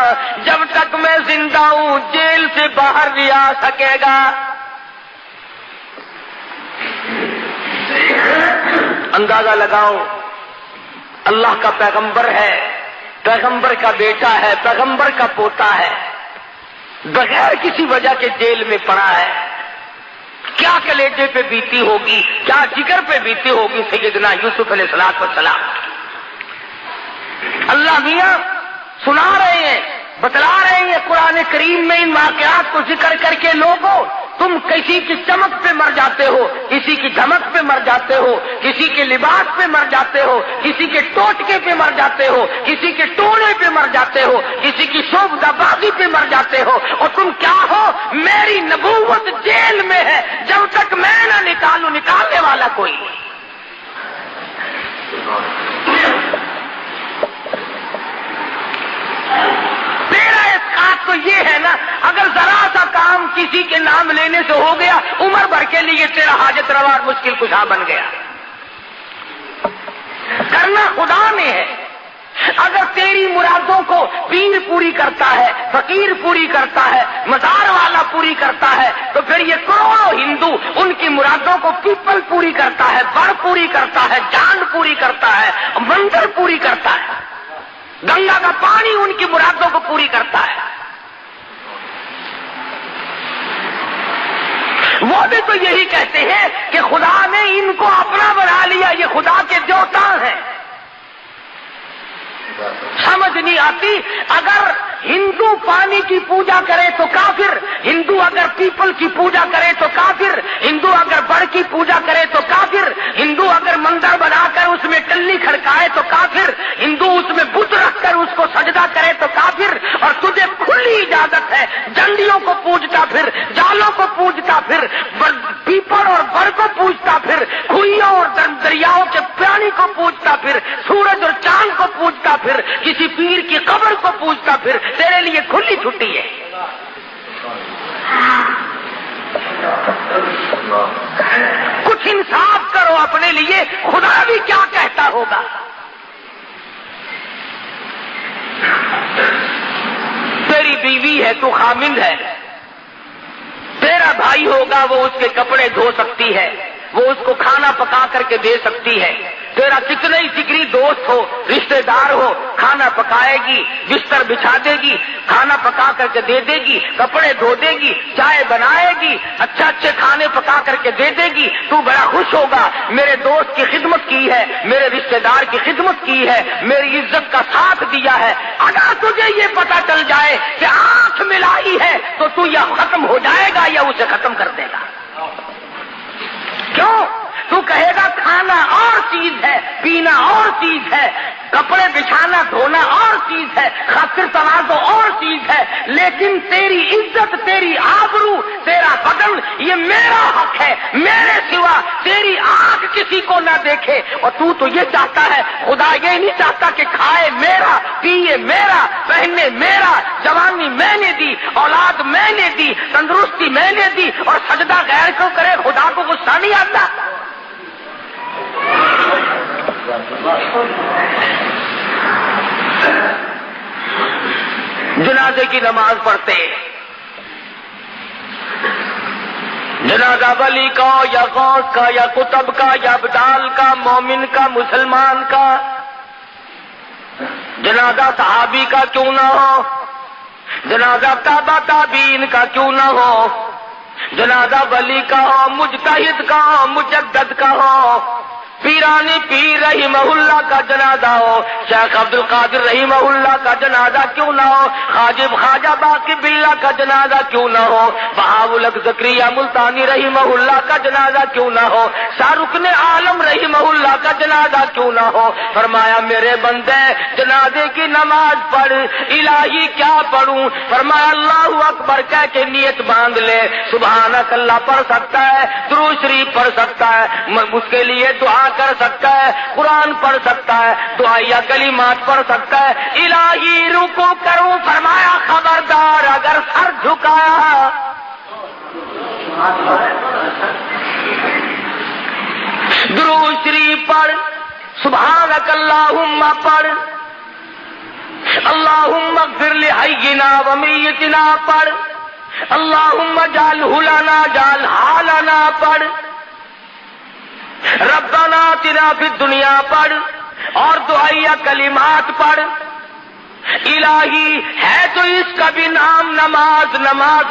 جب تک میں زندہ ہوں جیل سے باہر نہیں آ سکے گا۔ اندازہ لگاؤ، اللہ کا پیغمبر ہے، پیغمبر کا بیٹا ہے، پیغمبر کا پوتا ہے، بغیر کسی وجہ کے جیل میں پڑا ہے، کیا کلیجے پہ بیتی ہوگی، کیا جگر پہ بیتی ہوگی سیدنا یوسف علیہ السلام۔ اللہ میاں سنا رہے ہیں، بتلا رہے ہیں قرآن کریم میں ان واقعات کو ذکر کر کے، لوگوں تم کسی کی چمک پہ مر جاتے ہو، کسی کی دھمک پہ مر جاتے ہو، کسی کے لباس پہ مر جاتے ہو، کسی کے ٹوٹکے پہ مر جاتے ہو، کسی کے ٹونے پہ مر جاتے ہو، کسی کی شوبدہ بازی پہ مر جاتے ہو، اور تم کیا ہو؟ میری نبوت جیل میں ہے، جب تک میں نہ نکالوں نکالنے والا کوئی نہیں۔ تیرا اسقاط تو یہ ہے نا، اگر ذرا سا کام کسی کے نام لینے سے ہو گیا، عمر بھر کے لیے تیرا حاجت روا اور مشکل کشا بن گیا۔ کرنا خدا نے ہے، اگر تیری مرادوں کو پیر پوری کرتا ہے، فقیر پوری کرتا ہے، مزار والا پوری کرتا ہے، تو پھر یہ کروڑوں ہندو ان کی مرادوں کو پیپل پوری کرتا ہے، بڑ پوری کرتا ہے، جانڈ پوری کرتا ہے، مندر پوری کرتا ہے، گنگا کا پانی ان کی مرادوں کو پوری کرتا ہے۔ وہ بھی تو یہی کہتے ہیں کہ خدا نے ان کو اپنا بنا لیا، یہ خدا کے دیوتا ہیں۔ سمجھ نہیں آتی، اگر ہندو پانی کی پوجا کرے تو کافر، ہندو اگر پیپل کی پوجا کرے تو کافر، ہندو اگر بڑ کی پوجا کرے تو کافر، ہندو اگر مندر بنا کر اس میں ٹلی کھڑکائے تو کافر، ہندو اس میں بت رکھ کر اس کو سجدہ کرے تو کافر، اور تجھے کھلی اجازت ہے ڈنڈیوں کو پوجتا پھر، جالوں کو پوجتا پھر، پیپل اور بڑ کو پوجتا پھر، کھوئیوں اور دریاؤں کے پانی کو پوجتا پھر، سورج اور چاند کو پوجتا پھر، کسی پیر کی قبر کو پوجتا پھر، تیرے لیے کھلی چھٹی ہے۔ کچھ انصاف کرو اپنے لیے، خدا بھی کیا کہتا ہوگا۔ تیری بیوی ہے، تو خامند ہے، تیرا بھائی ہوگا وہ اس کے کپڑے دھو سکتی ہے، وہ اس کو کھانا پکا کر کے دے سکتی ہے، تیرا کتنے ہی جگری دوست ہو، رشتہ دار ہو، کھانا پکائے گی، بستر بچھا دے گی، کھانا پکا کر کے دے دے گی، کپڑے دھو دے گی، چائے بنائے گی، اچھے کھانے پکا کر کے دے دے گی، تو بڑا خوش ہوگا، میرے دوست کی خدمت کی ہے، میرے رشتہ دار کی خدمت کی ہے، میری عزت کا ساتھ دیا ہے۔ اگر تجھے یہ پتا چل جائے کہ آنکھ ملائی ہے تو تو یا ختم ہو جائے گا یا اسے ختم کر دے گا۔ کیوں؟ تو کہے گا کھانا اور چیز ہے، پینا اور چیز ہے، کپڑے بچھانا دھونا اور چیز ہے، خاطر تواضع اور چیز ہے، لیکن تیری عزت، تیری آبرو، تیرا بدن یہ میرا حق ہے، میرے سوا تیری آنکھ کسی کو نہ دیکھے۔ اور تو یہ چاہتا ہے، خدا یہ نہیں چاہتا کہ کھائے میرا، پیے میرا، پہنے میرا، جوانی میں نے دی، اولاد میں نے دی، تندرستی میں نے دی، اور سجدہ غیر کو کرے، خدا کو غصہ نہیں آتا؟ جنازے کی نماز پڑھتے، جنازہ ولی کا ہو یا غوث کا یا قطب کا یا ابدال کا، مومن کا، مسلمان کا، جنازہ صحابی کا کیوں نہ ہو، جنازہ تابع تابعین کا کیوں نہ ہو، جنازہ ولی کا ہو، مجتہد کا ہو، مجدد کا ہو، پیرانی پیر رحمہ اللہ کا جنازہ ہو، شیخ عبد القادر رحمہ اللہ کا جنازہ کیوں نہ ہو، خواجہ باقی باللہ کا جنازہ کیوں نہ ہو، بہاء الحق زکریا ملتانی رحمہ اللہ کا جنازہ کیوں نہ ہو، شاہ رکن عالم رحمہ اللہ کا جنازہ کیوں نہ ہو۔ فرمایا میرے بندے جنازے کی نماز پڑھ، الہی کیا پڑھوں؟ فرمایا اللہ اکبر کہہ کے نیت باندھ لے، سبحانک اللہ پڑھ سکتا ہے، درود شریف پڑھ سکتا ہے، اس کے لیے دعا کر سکتا ہے، قرآن پڑھ سکتا ہے، دعائیا کلمات پڑھ سکتا ہے، الہی رکوع کروں، فرمایا خبردار اگر سر جھکایا درود شریف پڑھ، سبحانک اللہم پڑھ، اللہم اغفر لحینا ومیتنا پڑھ، اللہم اجعلہ لنا اجعلہا لنا پڑھ، ربنا آتنا فی الدنیا پڑھ، اور دعائیا کلمات پڑھ۔ الہی ہے تو اس کا بھی نام نماز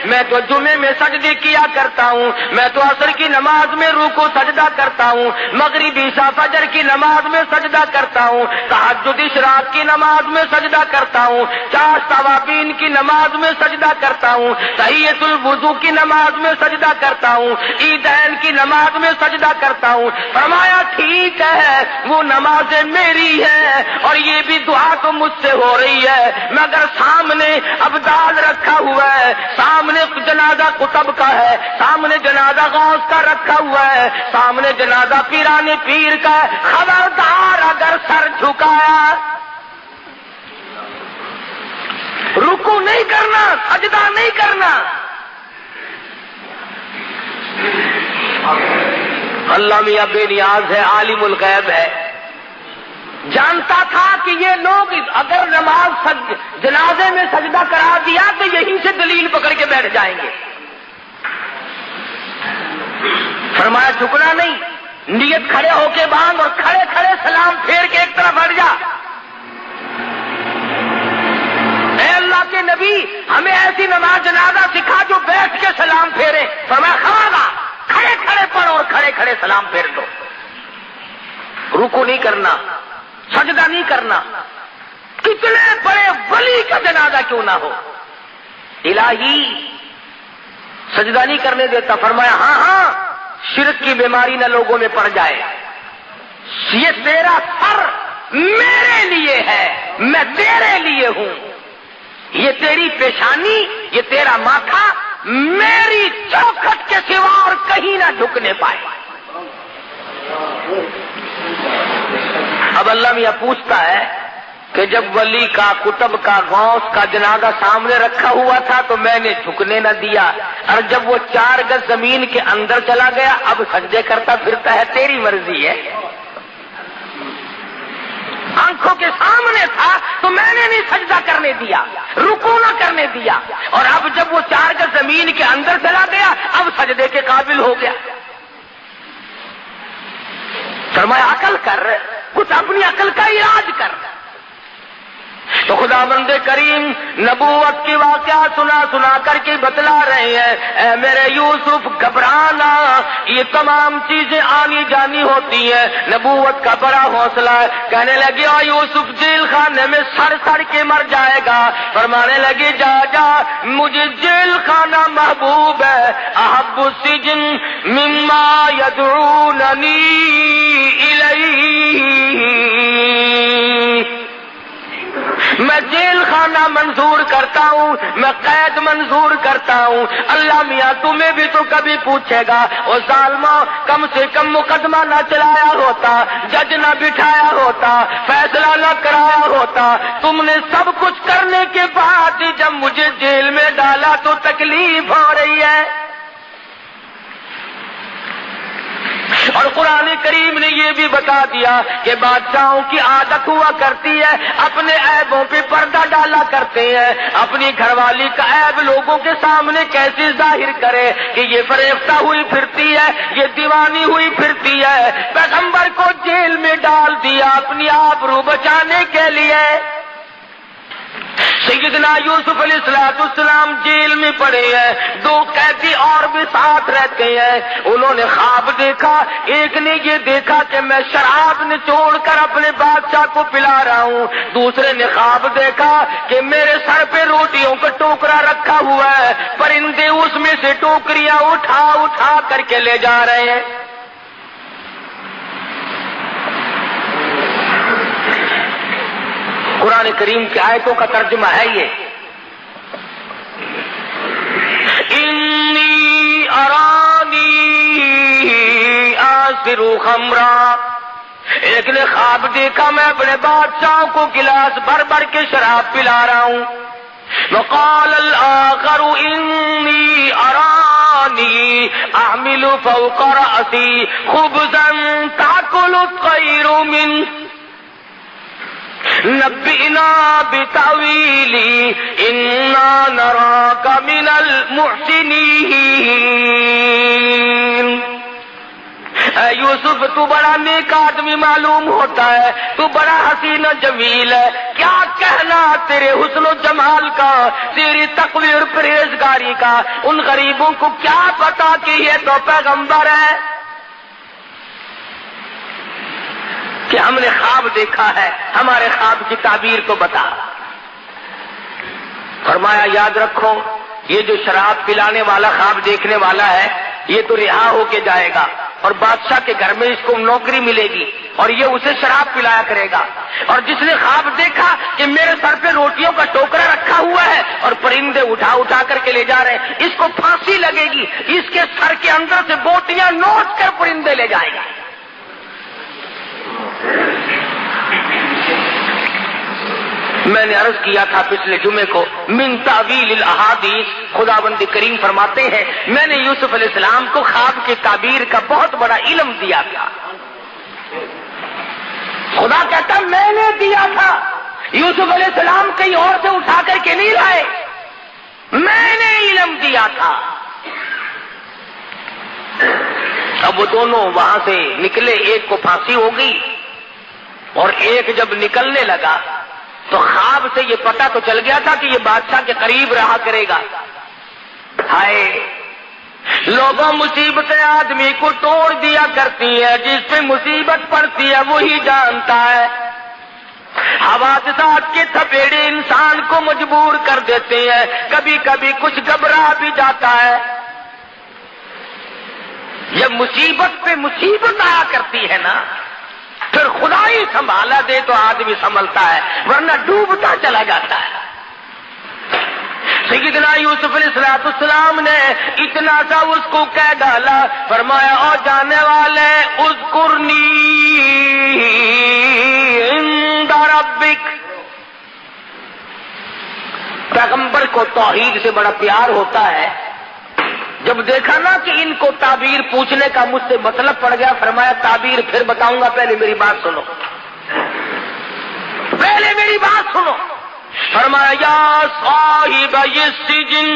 میں تو جمعے میں سجدے کیا کرتا ہوں، میں تو عصر کی نماز میں رکوع سجدہ کرتا ہوں، مغرب عشاء فجر کی نماز میں سجدہ کرتا ہوں، تہجد اشراق کی نماز میں سجدہ کرتا ہوں، چاش توابین کی نماز میں سجدہ کرتا ہوں، تحیۃ الوضو کی نماز میں سجدہ کرتا ہوں، عیدین کی نماز میں سجدہ کرتا ہوں۔ فرمایا ٹھیک ہے وہ نمازیں میری ہیں اور یہ بھی دعا تو مجھ سے ہو رہی ہے، مگر سامنے ابدال رکھا ہوا ہے، سامنے جنازہ قطب کا ہے، سامنے جنازہ غوث کا رکھا ہوا ہے، سامنے جنازہ پیرانی پیر کا ہے، خبردار اگر سر جھکایا رکوع نہیں کرنا، سجدہ نہیں کرنا۔ اللہ میاں بے نیاز ہے، عالم الغیب ہے، جانتا تھا کہ یہ لوگ اگر نماز جنازے میں سجدہ کرا دیا تو یہیں سے دلیل پکڑ کے بیٹھ جائیں گے۔ فرمایا جھکنا نہیں، نیت کھڑے ہو کے باندھ اور کھڑے کھڑے سلام پھیر کے ایک طرف ہٹ جا۔ اے اللہ کے نبی ہمیں ایسی نماز جنازہ سکھا جو بیٹھ کے سلام پھیرے۔ فرمایا خواہ کھڑے کھڑے پڑھو اور کھڑے کھڑے سلام پھیر دو، رکوع نہیں کرنا، سجدہ نہیں کرنا، کتنے بڑے ولی کا جنازہ کیوں نہ ہو، الہی سجدہ نہیں کرنے دیتا۔ فرمایا ہاں شرک کی بیماری نہ لوگوں میں پڑ جائے، یہ تیرا سر میرے لیے ہے، میں تیرے لیے ہوں، یہ تیری پیشانی، یہ تیرا ماتھا میری چوکھٹ کے سوا اور کہیں نہ جھکنے پائے۔ اب اللہ میاں پوچھتا ہے کہ جب ولی کا، قطب کا، غوث کا جنازہ سامنے رکھا ہوا تھا تو میں نے جھکنے نہ دیا، اور جب وہ 4 گز زمین کے اندر چلا گیا اب سجدے کرتا پھرتا ہے، تیری مرضی ہے۔ آنکھوں کے سامنے تھا تو میں نے نہیں سجدہ کرنے دیا، رکوع نہ کرنے دیا، اور اب جب وہ 4 گز زمین کے اندر چلا گیا اب سجدے کے قابل ہو گیا۔ فرمایا عقل کر، کچھ اپنی عقل کا علاج کر۔ تو خدا بند کریم نبوت کی واقعہ سنا کر کے بتلا رہے ہیں، اے میرے یوسف گھبرانا، یہ تمام چیزیں آنی جانی ہوتی ہیں، نبوت کا بڑا حوصلہ ہے۔ کہنے لگے او یوسف جیل خانے میں سڑ کے مر جائے گا۔ فرمانے لگے جا مجھے جیل خانہ محبوب ہے، احب السجن مما یدعوننی الیہ، میں جیل خانہ منظور کرتا ہوں، میں قید منظور کرتا ہوں۔ اللہ میاں تمہیں بھی تو کبھی پوچھے گا، او ظالموں کم سے کم مقدمہ نہ چلایا ہوتا، جج نہ بٹھایا ہوتا، فیصلہ نہ کرایا ہوتا، تم نے سب کچھ کرنے کے بعد جب مجھے جیل میں ڈالا تو تکلیف ہو رہی ہے۔ اور قرآن کریم نے یہ بھی بتا دیا کہ بادشاہوں کی عادت ہوا کرتی ہے اپنے عیبوں پہ پردہ ڈالا کرتے ہیں، اپنی گھر والی کا عیب لوگوں کے سامنے کیسے ظاہر کرے کہ یہ فریفتہ ہوئی پھرتی ہے، یہ دیوانی ہوئی پھرتی ہے۔ پیغمبر کو جیل میں ڈال دیا اپنی آبرو بچانے کے لیے۔ سیدنا یوسف علیہ السلام جیل میں پڑے ہیں، دو قیدی اور بھی ساتھ رہتے ہیں۔ انہوں نے خواب دیکھا، ایک نے یہ دیکھا کہ میں شراب نچوڑ کر اپنے بادشاہ کو پلا رہا ہوں، دوسرے نے خواب دیکھا کہ میرے سر پہ روٹیوں کا ٹوکرا رکھا ہوا ہے، پرندے اس میں سے ٹوکریاں اٹھا اٹھا کر کے لے جا رہے ہیں۔ قرآن کریم کی آیتوں کا ترجمہ ہے یہ، انی ارانی آسر خمرا، ایک نے خواب دیکھا میں اپنے بادشاہوں کو گلاس بھر بھر کے شراب پلا رہا ہوں۔ وقال الآخر انی ارانی احمل فوق رأسی خبزا تأکل الطیر منه نبئنا بتأویلی انا نراک من المحسنین۔ اے یوسف تو بڑا نیک آدمی معلوم ہوتا ہے، تو بڑا حسین و جمیل ہے، کیا کہنا تیرے حسن و جمال کا، تیری تقوی اور پرہیزگاری کا، ان غریبوں کو کیا پتا کہ یہ تو پیغمبر ہے کہ ہم نے خواب دیکھا ہے، ہمارے خواب کی تعبیر کو بتا۔ فرمایا یاد رکھو یہ جو شراب پلانے والا خواب دیکھنے والا ہے یہ تو رہا ہو کے جائے گا اور بادشاہ کے گھر میں اس کو نوکری ملے گی اور یہ اسے شراب پلایا کرے گا، اور جس نے خواب دیکھا کہ میرے سر پہ روٹیوں کا ٹوکرا رکھا ہوا ہے اور پرندے اٹھا اٹھا کر کے لے جا رہے ہیں، اس کو پھانسی لگے گی، اس کے سر کے اندر سے بوٹیاں نوچ کر پرندے لے جائے گا۔ میں نے عرض کیا تھا پچھلے جمعے کو، من تعویل الاحادیث، خداوند کریم فرماتے ہیں میں نے یوسف علیہ السلام کو خواب کی تعبیر کا بہت بڑا علم دیا تھا۔ خدا کہتا میں نے دیا تھا، یوسف علیہ السلام کہیں اور سے اٹھا کر کے نہیں لائے، میں نے علم دیا تھا۔ اب وہ دونوں وہاں سے نکلے، ایک کو پھانسی ہو گئی اور ایک جب نکلنے لگا تو خواب سے یہ پتہ تو چل گیا تھا کہ یہ بادشاہ کے قریب رہا کرے گا۔ ہائے لوگوں، مصیبتیں آدمی کو توڑ دیا کرتی ہیں، جس پہ مصیبت پڑتی ہے وہی جانتا ہے۔ حوادثات کے تھپیڑے انسان کو مجبور کر دیتے ہیں، کبھی کبھی کچھ گھبرا بھی جاتا ہے۔ جب مصیبت پہ مصیبت آیا کرتی ہے نا پھر خدا ہی سنبھالا دے تو آدمی سنبھلتا ہے، ورنہ ڈوبتا چلا جاتا ہے۔ سیدنا یوسف علیہ السلام نے اتنا سا اس کو کہہ ڈالا، فرمایا او جانے والے اذکرنی عند ربک۔ پیغمبر کو توحید سے بڑا پیار ہوتا ہے، جب دیکھا نا کہ ان کو تعبیر پوچھنے کا مجھ سے مطلب پڑ گیا، فرمایا تعبیر پھر بتاؤں گا، پہلے میری بات سنو، پہلے میری بات سنو۔ فرمایا یا صاحب السجن،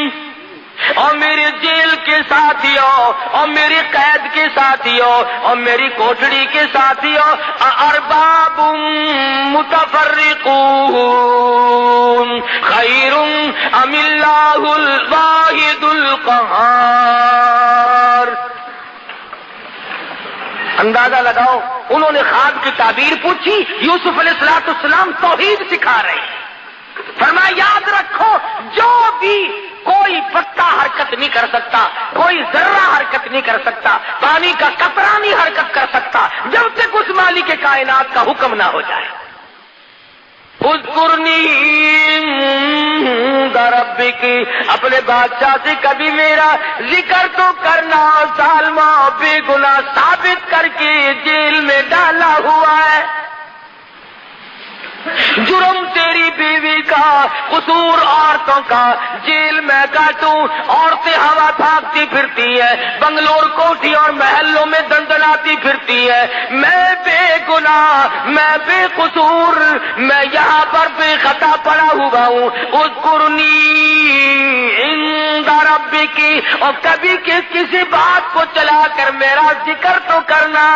اور میری جیل کے ساتھیوں اور میری قید کے ساتھیوں اور میری کوٹڑی کے ساتھیوں، ارباب متفرقون خیر ام اللہ الواحد القہار۔ اندازہ لگاؤ، انہوں نے خواب کی تعبیر پوچھی، یوسف علیہ السلام توحید سکھا رہے ہیں۔ فرمایا یاد رکھو جو بھی کوئی پتا حرکت نہیں کر سکتا، کوئی ذرہ حرکت نہیں کر سکتا، پانی کا قطرہ نہیں حرکت کر سکتا جب تک اس مالک کائنات کا حکم نہ ہو جائے۔ اذکرنی عند ربک، اپنے بادشاہ سے کبھی میرا ذکر تو کرنا، ظالمہ بے گناہ ثابت کر کے جیل میں ڈالا ہوا ہے، جرم تیری بیوی کا، قصور عورتوں کا، جیل میں کاٹوں، عورتیں ہوا پھانکتی پھرتی ہیں، بنگلور کوٹھی اور محلوں میں دندناتی پھرتی ہے، میں بے گناہ، میں بے قصور، میں یہاں پر بے خطا پڑا ہوا ہوں. اذکرنی عند ربک، اور کبھی کسی بات کو چلا کر میرا ذکر تو کرنا.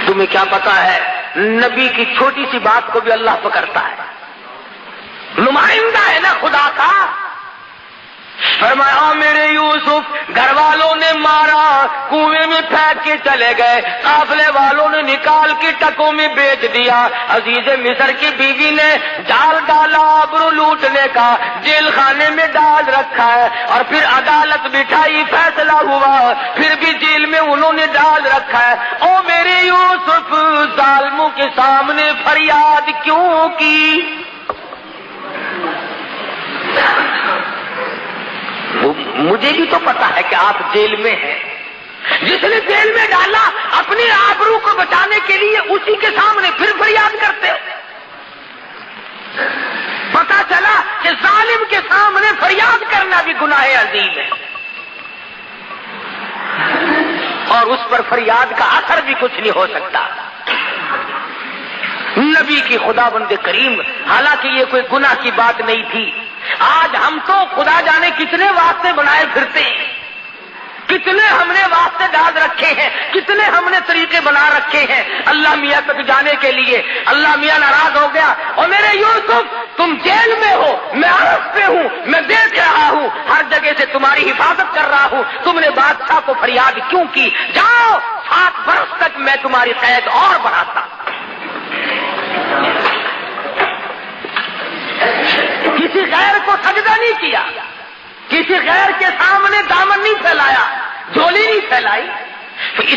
تمہیں کیا پتا ہے نبی کی چھوٹی سی بات کو بھی اللہ پکڑتا ہے. نمائندہ ہے نا خدا کا. فرمایا میرے یوسف گھر والوں نے مارا، کنویں میں پھینک کے چلے گئے، قافلے والوں نے نکال کے ٹکوں میں بیچ دیا. عزیز مصر کی بیوی نے جال ڈالا آبرو لوٹنے کا، جیل خانے میں ڈال رکھا ہے، اور پھر عدالت بٹھائی، فیصلہ ہوا، پھر بھی جیل میں انہوں نے ڈال رکھا ہے. او میرے یوسف ظالموں کے سامنے فریاد کیوں کی؟ مجھے بھی تو پتا ہے کہ آپ جیل میں ہیں. جس نے جیل میں ڈالا اپنی آبرو کو بچانے کے لیے اسی کے سامنے پھر فریاد کرتے ہو. پتا چلا کہ ظالم کے سامنے فریاد کرنا بھی گناہ عظیم ہے، اور اس پر فریاد کا اثر بھی کچھ نہیں ہو سکتا. نبی کی خداوند کریم، حالانکہ یہ کوئی گناہ کی بات نہیں تھی. آج ہم تو خدا جانے کتنے واسطے بنائے پھرتے ہیں، کتنے ہم نے واسطے ڈال رکھے ہیں، کتنے ہم نے طریقے بنا رکھے ہیں اللہ میاں تک جانے کے لیے. اللہ میاں ناراض ہو گیا. اور میرے یوسف تم جیل میں ہو، میں عرب پہ ہوں، میں دیکھ رہا ہوں، ہر جگہ سے تمہاری حفاظت کر رہا ہوں، تم نے بادشاہ کو فریاد کیوں کی؟ جاؤ 7 برس تک میں تمہاری قید اور بڑھاتا. کسی غیر کو سجدہ نہیں کیا، کسی غیر کے سامنے دامن نہیں پھیلایا، جھولی نہیں پھیلائی.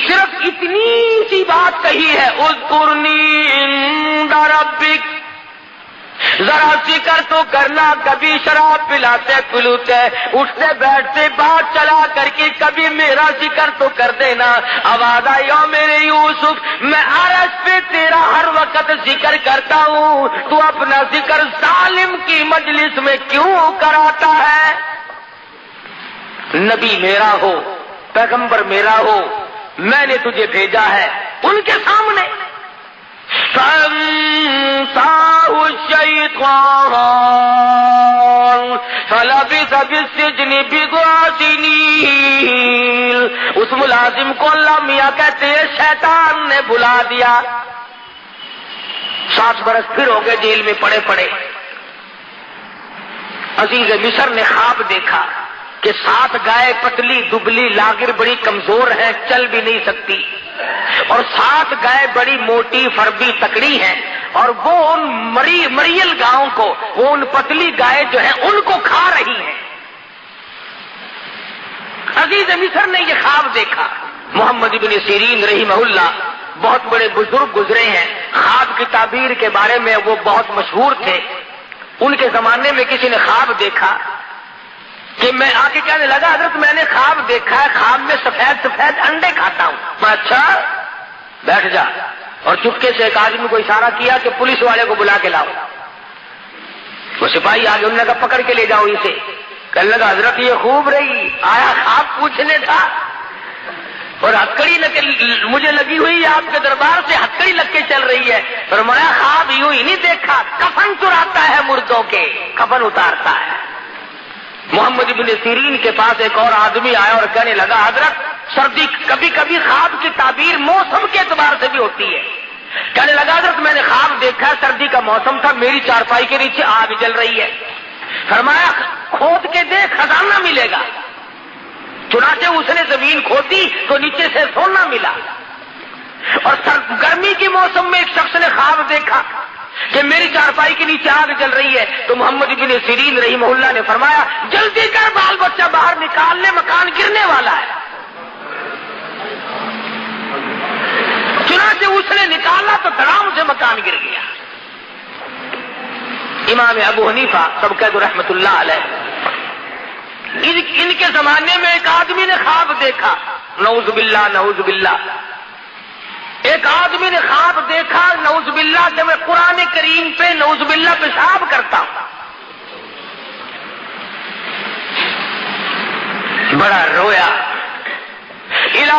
صرف اتنی سی بات کہی ہے، اذکرنی عند ربک. ذرا ذکر تو کرنا. کبھی شراب پلاتے پلوتے اٹھتے بیٹھتے بات چلا کر کے کبھی میرا ذکر تو کر دینا. آواز آئی او میرے یوسف میں عرش پہ تیرا ہر وقت ذکر کرتا ہوں، تو اپنا ذکر ظالم کی مجلس میں کیوں کراتا ہے؟ نبی میرا ہو، پیغمبر میرا ہو، میں نے تجھے بھیجا ہے ان کے سامنے. فَأَنسَاهُ الشَّيْطَانُ فَلَبِثَ فِي السِّجْنِ بِضْعَ سِنِينَ. اس ملازم کو اللہ میاں کہتے ہیں شیطان نے بلا دیا. 7 برس پھر ہو گئے جیل میں پڑے پڑے. عزیز مصر نے خواب دیکھا کہ 7 گائے پتلی دبلی لاغر بڑی کمزور ہیں، چل بھی نہیں سکتی، اور 7 گائے بڑی موٹی فربی تکڑی ہیں، اور وہ ان مریل گاؤں کو، وہ ان پتلی گائے جو ہیں ان کو کھا رہی ہیں. عزیز مصر نے یہ خواب دیکھا. محمد ابن سیرین رحمہ اللہ بہت بڑے بزرگ گزرے ہیں، خواب کی تعبیر کے بارے میں وہ بہت مشہور تھے. ان کے زمانے میں کسی نے خواب دیکھا کہ میں آ کے کہنے لگا حضرت میں نے خواب دیکھا ہے، خواب میں سفید سفید انڈے کھاتا ہوں. اچھا بیٹھ جا. اور چپکے سے ایک آدمی کو اشارہ کیا کہ پولیس والے کو بلا کے لاؤ. وہ سپاہی آگے انہوں نے کہا پکڑ کے لے جاؤ اسے. کہنے لگا حضرت یہ خوب رہی، آیا خواب پوچھنے تھا اور ہتکڑی مجھے لگی ہوئی آپ کے دربار سے ہتکڑی لگ کے چل رہی ہے. فرمایا خواب یوں ہی نہیں دیکھا، کفن چراتا ہے مردوں کے، کفن اتارتا ہے. محمد ابن سیرین کے پاس ایک اور آدمی آیا اور کہنے لگا حضرت سردی کبھی کبھی خواب کی تعبیر موسم کے اعتبار سے بھی ہوتی ہے. کہنے لگا حضرت میں نے خواب دیکھا، سردی کا موسم تھا، میری چارپائی کے نیچے آگ جل رہی ہے. فرمایا کھود کے دیکھ خزانہ ملے گا. چنانچہ اس نے زمین کھودی تو نیچے سے سونا ملا. اور گرمی کے موسم میں ایک شخص نے خواب دیکھا کہ میری چارپائی کے نیچے آگ جل رہی ہے. تو محمد ابن سیرین رحمہ اللہ نے فرمایا جلدی کر بال بچہ باہر نکال لے، مکان گرنے والا ہے. چنانچہ اس نے نکالا تو دھڑام سے مکان گر گیا. امام ابو حنیفہ سب کہہ دو رحمت اللہ علیہ، ان کے زمانے میں ایک آدمی نے خواب دیکھا، نعوذ باللہ نعوذ باللہ، ایک آدمی نے خواب دیکھا نعوذ باللہ کہ میں قرآن کریم پہ نعوذ باللہ پیشاب کرتا ہوں. بڑا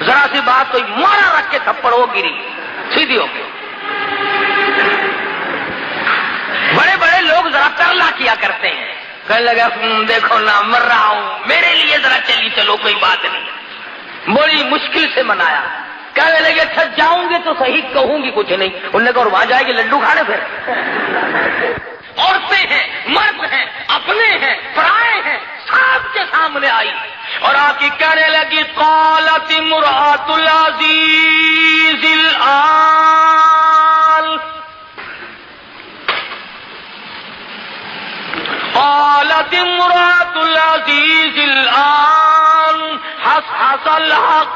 ذرا سی بات کوئی مارا رکھ کے تھپڑ ہو گری سیدھی ہو گئی. بڑے بڑے لوگ ذرا ترلا کیا کرتے ہیں, کہنے لگا دیکھو نا مر رہا ہوں, میرے لیے ذرا چلی چلو کوئی بات نہیں. بڑی مشکل سے منایا. کہنے لگے اچھا جاؤں گے تو صحیح, کہوں گی کچھ نہیں. انہوں نے کہا وہاں جائے گی لڈو کھانے پھر. عورتیں ہیں, مرد ہیں, اپنے ہیں, پرائے ہیں, سب کے سامنے آئی اور آ کے کہنے لگی قالت امرأۃ العزیز الآن, قالت امرأۃ العزیز الآن حصحص الحق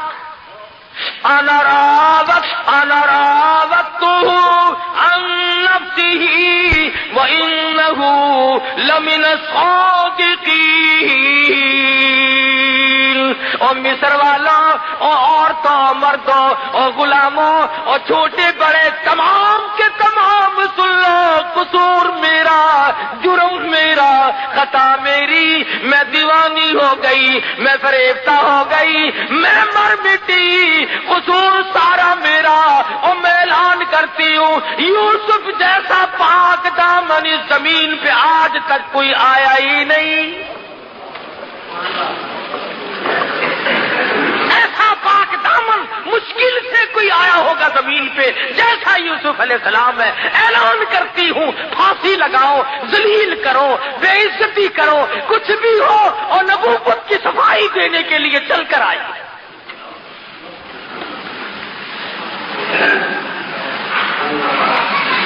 انا راودته عن نفسه وانه لمن الصادقین. اور مصر والوں اور عورتوں, مردوں اور غلاموں اور چھوٹے بڑے تمام کے تمام سن لو, قصور میرا, جرم میرا, خطا میری, میں دیوانی ہو گئی, میں فریفتہ ہو گئی, میں مر مٹی, قصور سارا میرا. اور میں اعلان کرتی ہوں یوسف جیسا پاک دامن اس زمین پہ آج تک کوئی آیا ہی نہیں. ایسا پاک دامن مشکل سے کوئی آیا ہوگا زمین پہ جیسا یوسف علیہ السلام ہے. اعلان کرتی ہوں پھانسی لگاؤ, ذلیل کرو, بے عزتی کرو, کچھ بھی ہو, اور نبوت کی صفائی دینے کے لیے چل کر آئی.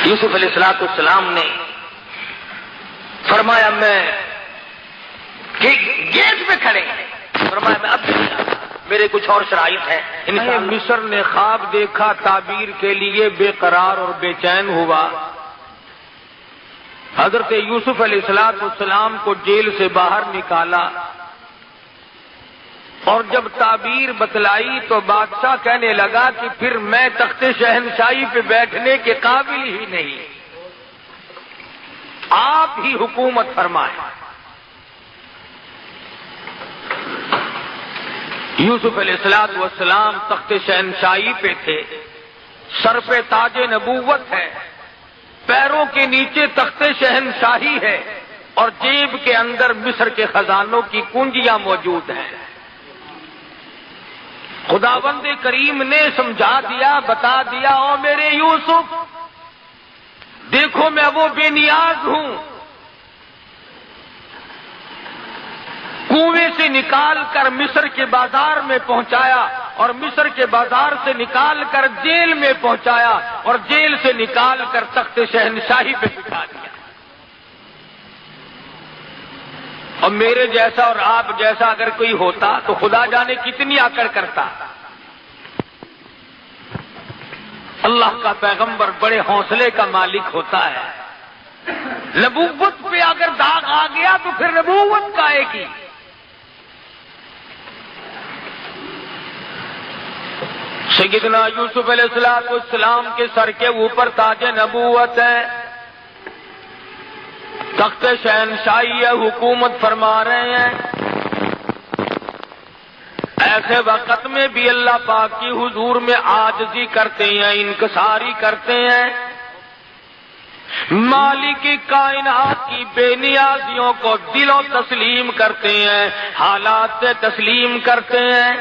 یوسف علیہ السلام نے فرمایا میں گیٹ پہ کھڑے ہیں, فرمایا میں اب میرے کچھ اور شرائط ہیں. مصر نے خواب دیکھا, تعبیر کے لیے بے قرار اور بے چین ہوا. حضرت یوسف علیہ السلام کو جیل سے باہر نکالا اور جب تعبیر بتلائی تو بادشاہ کہنے لگا کہ پھر میں تخت شہنشاہی پہ بیٹھنے کے قابل ہی نہیں, آپ ہی حکومت فرمائیں. یوسف علیہ السلام تخت شہنشاہی پہ تھے, سر پہ تاج نبوت ہے, پیروں کے نیچے تخت شہنشاہی ہے, اور جیب کے اندر مصر کے خزانوں کی کنجیاں موجود ہیں. خداوند کریم نے سمجھا دیا, بتا دیا, او میرے یوسف دیکھو میں وہ بے نیاز ہوں, کنویں سے نکال کر مصر کے بازار میں پہنچایا, اور مصر کے بازار سے نکال کر جیل میں پہنچایا, اور جیل سے نکال کر تخت شہنشاہی پہ بٹھا دیا. اور میرے جیسا اور آپ جیسا اگر کوئی ہوتا تو خدا جانے کتنی آکڑ کرتا. اللہ کا پیغمبر بڑے حوصلے کا مالک ہوتا ہے. نبوت پہ اگر داغ آ گیا تو پھر نبوت کا آئے گی. سیدنا یوسف علیہ السلام کے سر کے اوپر تاج نبوت ہے, تخت شہنشاہی ہے, حکومت فرما رہے ہیں. ایسے وقت میں بھی اللہ پاک کی حضور میں عاجزی کرتے ہیں, انکساری کرتے ہیں, مالک کائنات کی بے نیازیوں کو دلوں تسلیم کرتے ہیں, حالات سے تسلیم کرتے ہیں.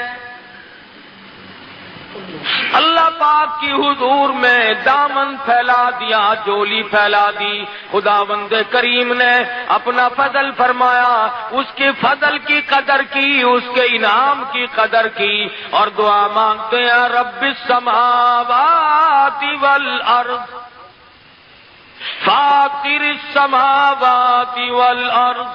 اللہ پاک کی حضور میں دامن پھیلا دیا, جولی پھیلا دی. خداوند کریم نے اپنا فضل فرمایا, اس کے فضل کی قدر کی, اس کے انعام کی قدر کی, اور دعا مانگتے ہیں رب السماوات والارض فاطر السماوات والارض.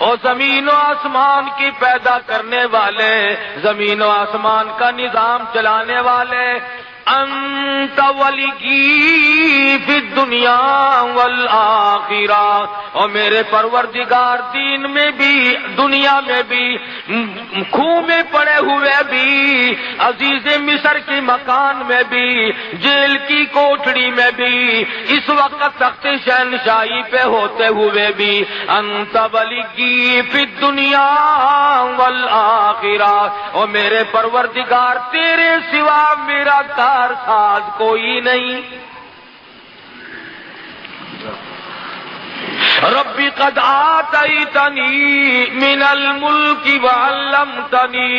او زمین و آسمان کی پیدا کرنے والے, زمین و آسمان کا نظام چلانے والے, انت ولی فی الدنیا والآخرہ، اور میرے پروردگار دین میں بھی دنیا میں بھی خون میں پڑے ہوئے بھی، عزیز مصر کے مکان میں بھی، جیل کی کوٹڑی میں بھی، اس وقت تخت شہنشاہی پہ ہوتے ہوئے بھی، انت ولی فی الدنیا والآخرہ، اور میرے پروردگار تیرے سوا میرا کار ساز کوئی نہیں۔ ربی قد آتیتنی من الملک وعلمتنی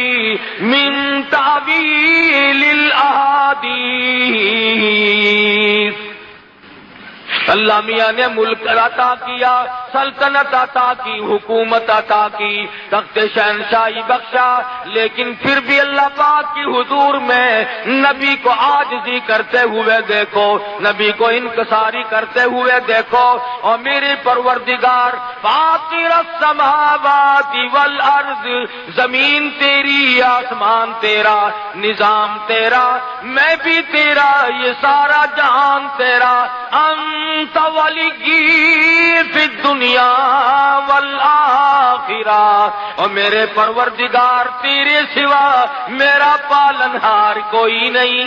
من تعویل الاحادیث، اللہ میاں نے ملک عطا کیا، سلطنت عطا کی، حکومت عطا کی، تخت شہنشاہی بخشا، لیکن پھر بھی اللہ پاک کی حضور میں نبی کو عاجزی کرتے ہوئے دیکھو، نبی کو انکساری کرتے ہوئے دیکھو، اور میرے پروردگار فاطر السماوات والارض، زمین تیری، آسمان تیرا، نظام تیرا، میں بھی تیرا، یہ سارا جہان تیرا، انت ولی فی الدنیا والآخرہ، اور میرے پروردگار تیرے سوا میرا پالنہار کوئی نہیں۔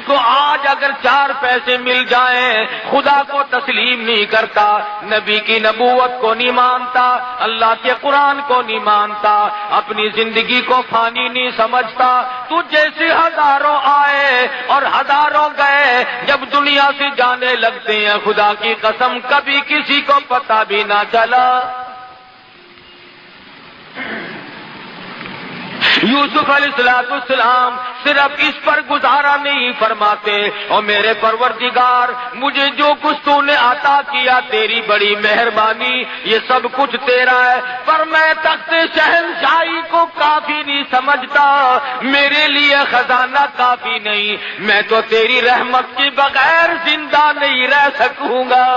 تو آج اگر 4 پیسے مل جائیں خدا کو تسلیم نہیں کرتا، نبی کی نبوت کو نہیں مانتا، اللہ کے قرآن کو نہیں مانتا، اپنی زندگی کو فانی نہیں سمجھتا، تو جیسے ہزاروں آئے اور ہزاروں گئے، جب دنیا سے جانے لگتے ہیں خدا کی قسم کبھی کسی کو پتہ بھی نہ چلا۔ یوسف علیہ السلام صرف اس پر گزارا نہیں فرماتے، اور میرے پروردگار مجھے جو کچھ تو نے عطا کیا تیری بڑی مہربانی، یہ سب کچھ تیرا ہے، پر میں تخت شہنشاہی کو کافی نہیں سمجھتا، میرے لیے خزانہ کافی نہیں، میں تو تیری رحمت کے بغیر زندہ نہیں رہ سکوں گا۔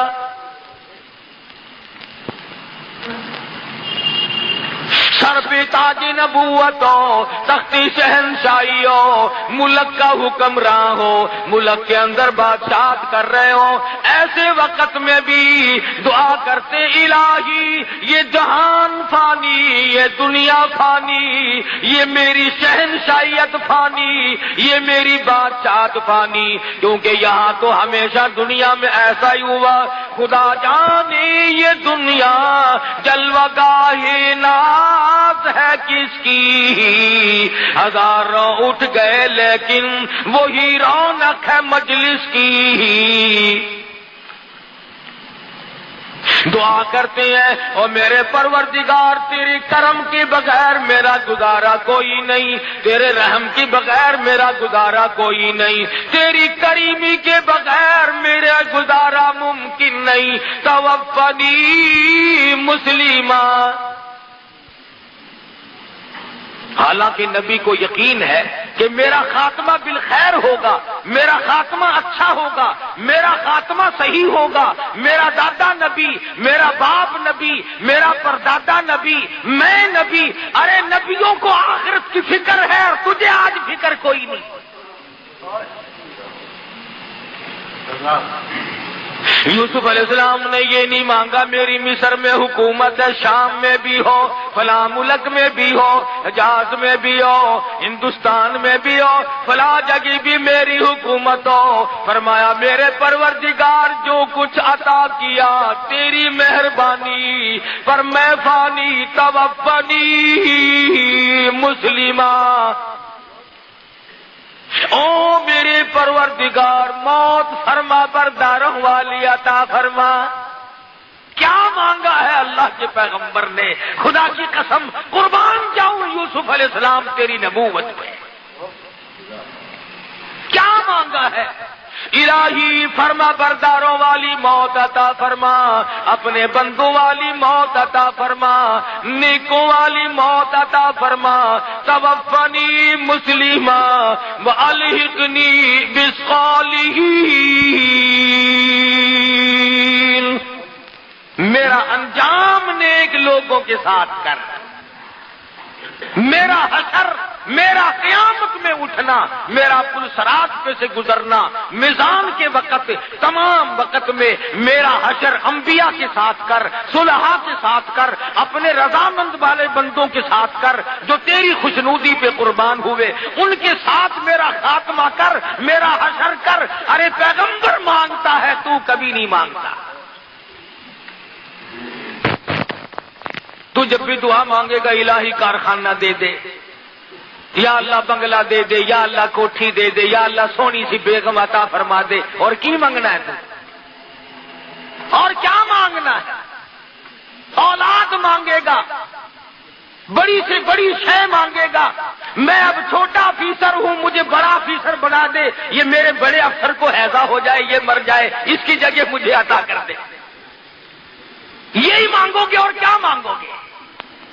سر پہ تاج نبوتوں، تختی شہنشاہیوں، ملک کا حکمراں ہو، ملک کے اندر بادشاہت کر رہے ہو، ایسے وقت میں بھی دعا کرتے الہی یہ جہان فانی، یہ دنیا فانی، یہ میری شہنشاہیت فانی، یہ میری بادشاہت فانی، کیونکہ یہاں تو ہمیشہ دنیا میں ایسا ہی ہوا، خدا جانے یہ دنیا جلوہ گاہ ناز ہے کس کی، ہزاروں اٹھ گئے لیکن وہی رونق ہے مجلس کی۔ دعا کرتے ہیں اور میرے پروردگار تیرے کرم کے بغیر میرا گزارا کوئی نہیں، تیرے رحم کے بغیر میرا گزارا کوئی نہیں، تیری کریمی کے بغیر میرا گزارا ممکن نہیں، توفنی مسلمہ۔ حالانکہ نبی کو یقین ہے کہ میرا خاتمہ بالخیر ہوگا، میرا خاتمہ اچھا ہوگا، میرا خاتمہ صحیح ہوگا، میرا دادا نبی، میرا باپ نبی، میرا پردادا نبی، میں نبی، ارے نبیوں کو آخرت کی فکر ہے، تجھے آج فکر کوئی نہیں۔ یوسف علیہ السلام نے یہ نہیں مانگا میری مصر میں حکومت ہے، شام میں بھی ہو، فلاں ملک میں بھی ہو، حجاز میں بھی ہو، ہندوستان میں بھی ہو، فلاں جگہ بھی میری حکومت ہو۔ فرمایا میرے پروردگار جو کچھ عطا کیا تیری مہربانی، پر میں فانی، توفنی مسلمہ۔ او میرے پروردگار موت فرما برداروں والی عطا فرما۔ کیا مانگا ہے اللہ کے پیغمبر نے، خدا کی قسم قربان جاؤں یوسف علیہ السلام تیری نبوت پہ، کیا مانگا ہے؟ الہی فرما برداروں والی موت عطا فرما، اپنے بندوں والی موت عطا فرما، نیکوں والی موت عطا فرما، توفنی مسلمہ والحقنی بالصالحین۔ میرا انجام نیک لوگوں کے ساتھ کر۔ میرا حشر، میرا قیامت میں اٹھنا، میرا پل صراط پہ سے گزرنا، میزان کے وقت، تمام وقت میں میرا حشر انبیاء کے ساتھ کر، صلحاء کے ساتھ کر، اپنے رضامند والے بندوں کے ساتھ کر جو تیری خوشنودی پہ قربان ہوئے، ان کے ساتھ میرا خاتمہ کر، میرا حشر کر۔ ارے پیغمبر مانگتا ہے، تو کبھی نہیں مانگتا۔ تو جب بھی دعا مانگے گا الہی کارخانہ دے دے، یا اللہ بنگلہ دے دے، یا اللہ کوٹھی دے دے، یا اللہ سونی سی بیگم عطا فرما دے، اور کی مانگنا ہے تو؟ اور کیا مانگنا ہے؟ اولاد مانگے گا، بڑی سے بڑی شے مانگے گا، میں اب چھوٹا افیسر ہوں مجھے بڑا افیسر بنا دے، یہ میرے بڑے افسر کو ہیضہ ہو جائے، یہ مر جائے، اس کی جگہ مجھے عطا کر دے۔ یہی مانگو گے اور کیا مانگو گے؟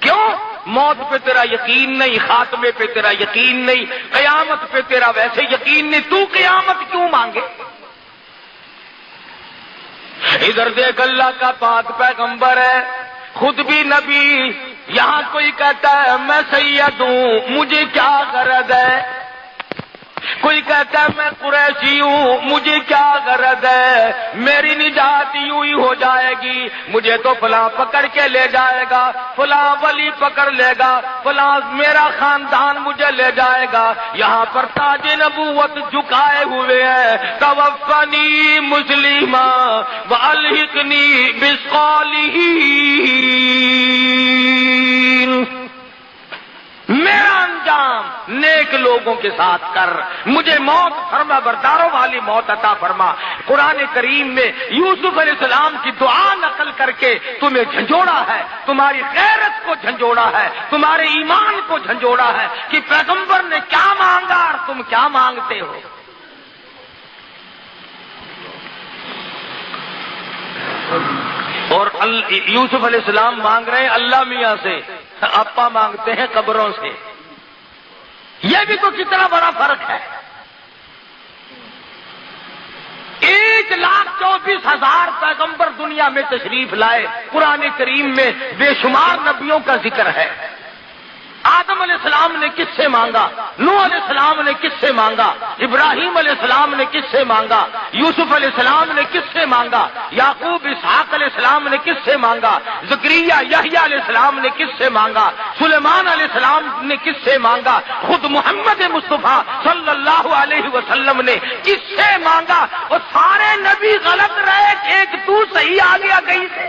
کیوں؟ موت پہ تیرا یقین نہیں، خاتمے پہ تیرا یقین نہیں، قیامت پہ تیرا ویسے یقین نہیں، تو قیامت کیوں مانگے؟ ادھر دیکھ، اللہ کا پاک پیغمبر ہے، خود بھی نبی، یہاں کوئی کہتا ہے میں سید ہوں مجھے کیا غرض ہے، کوئی کہتا ہے میں قریشی ہوں مجھے کیا غرض ہے، میری نجات یوں ہی ہو جائے گی، مجھے تو فلاں پکڑ کے لے جائے گا، فلاں ولی پکڑ لے گا، فلاں میرا خاندان مجھے لے جائے گا۔ یہاں پر تاج نبوت جھکائے ہوئے ہیں، توفنی مسلما والحقنی بالصالحین، میرا انجام نیک لوگوں کے ساتھ کر، مجھے موت فرما برداروں والی موت عطا فرما۔ قرآن کریم میں یوسف علیہ السلام کی دعا نقل کر کے تمہیں جھنجھوڑا ہے، تمہاری غیرت کو جھنجھوڑا ہے، تمہارے ایمان کو جھنجھوڑا ہے کہ پیغمبر نے کیا مانگا اور تم کیا مانگتے ہو۔ اور یوسف علیہ السلام مانگ رہے ہیں اللہ میاں سے، اپا مانگتے ہیں قبروں سے۔ یہ بھی تو کتنا بڑا فرق ہے۔ 1,24,000 پیغمبر دنیا میں تشریف لائے، قرآن کریم میں بے شمار نبیوں کا ذکر ہے۔ آدم علیہ السلام نے کس سے مانگا، نوح علیہ السلام نے کس سے مانگا، ابراہیم علیہ السلام نے کس سے مانگا، یوسف علیہ السلام نے کس سے مانگا، یعقوب اسحاق علیہ السلام نے کس سے مانگا، زکریا یحییٰ علیہ السلام نے کس سے مانگا، سلیمان علیہ السلام نے کس سے مانگا، خود محمد مصطفیٰ صلی اللہ علیہ وسلم نے کس سے مانگا، اور سارے نبی غلط رہے، ایک تو صحیح آ گیا کہیں سے۔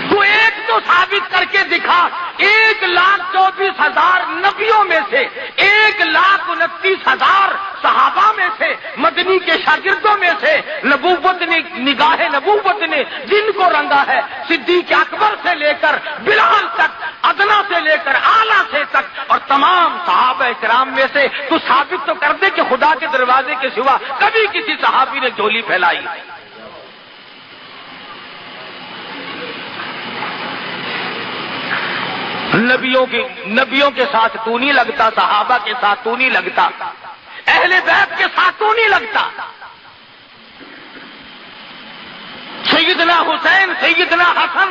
تو ایک تو ثابت کر کے دکھا، 1,24,000 نبیوں میں سے، 1,29,000 صحابہ میں سے، مدنی کے شاگردوں میں سے، نبوت نے، نگاہ نبوت نے جن کو رنگا ہے، صدیق اکبر سے لے کر بلال تک، ادنا سے لے کر اعلیٰ سے تک، اور تمام صحابہ کرام میں سے تو ثابت تو کر دے کہ خدا کے دروازے کے سوا کبھی کسی صحابی نے جھولی پھیلائی۔ نبیوں کے ساتھ تو نہیں لگتا، صحابہ کے ساتھ تو نہیں لگتا، اہل بیت کے ساتھ تو نہیں لگتا۔ سیدنا حسین، سیدنا حسن،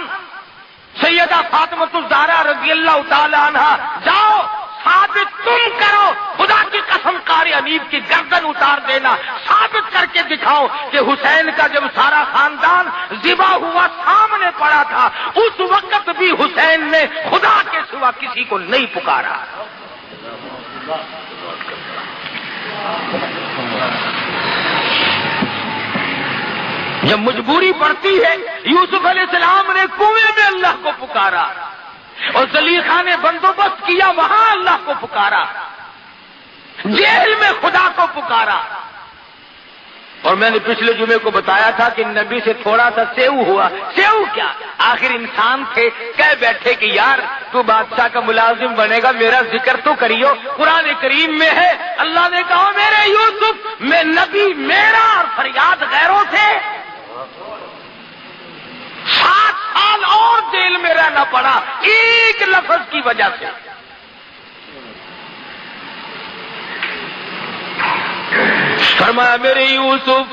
سیدہ فاطمہ الزہرا رضی اللہ تعالی عنہا، جاؤ ثابت تم کرو، خدا کی قسم قاری حنیف کی گردن اتار دینا، ثابت کر کے دکھاؤ کہ حسین کا جب سارا خاندان ذبح ہوا سامنے پڑا تھا، اس وقت بھی حسین نے خدا کے سوا کسی کو نہیں پکارا۔ جب مجبوری پڑتی ہے، یوسف علیہ السلام نے کنویں میں اللہ کو پکارا، اور زلیخا نے بندوبست کیا وہاں اللہ کو پکارا، جیل میں خدا کو پکارا۔ اور میں نے پچھلے جمعے کو بتایا تھا کہ نبی سے تھوڑا سا سیو ہوا، سیو کیا، آخر انسان تھے، کہہ بیٹھے کہ یار تو بادشاہ کا ملازم بنے گا، میرا ذکر تو کریو، قرآن کریم میں ہے، اللہ نے کہا میرے یوسف، میں نبی میرا اور فریاد غیروں سے 7 سال اور جیل میں رہنا پڑا ایک لفظ کی وجہ سے۔ فرمایا میرے یوسف،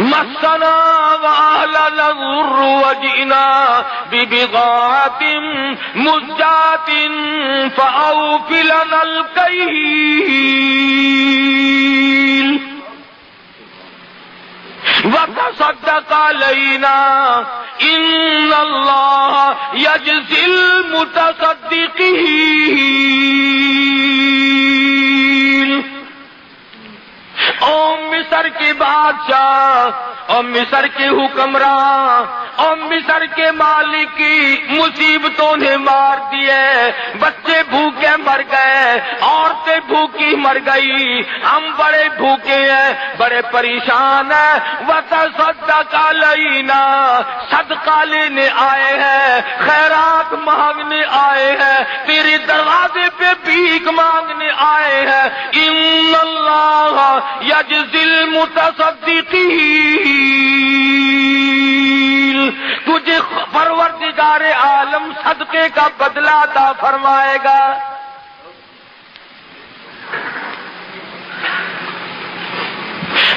مسنا وأهلنا الضر وجئنا ببضاعة مزجاة فأوف لنا الكيل وتصدق علينا إن الله يجزي المتصدقين. او مصر کے بادشاہ، اور مصر کے حکمراں، اور مصر کے مالک کی مصیبتوں نے مار دیے، بچے بھوکے مر گئے، عورتیں بھوکی مر گئی، ہم بڑے بھوکے ہیں، بڑے پریشان ہیں. وتصدق علینا، صدقہ لینے آئے ہیں، خیرات مانگنے آئے ہیں، تیرے دروازے پہ بھیک مانگنے آئے ہیں. ان اللہ یجزی المتصدقین، تجھے پروردگار عالم صدقے کا بدلہ عطا فرمائے گا.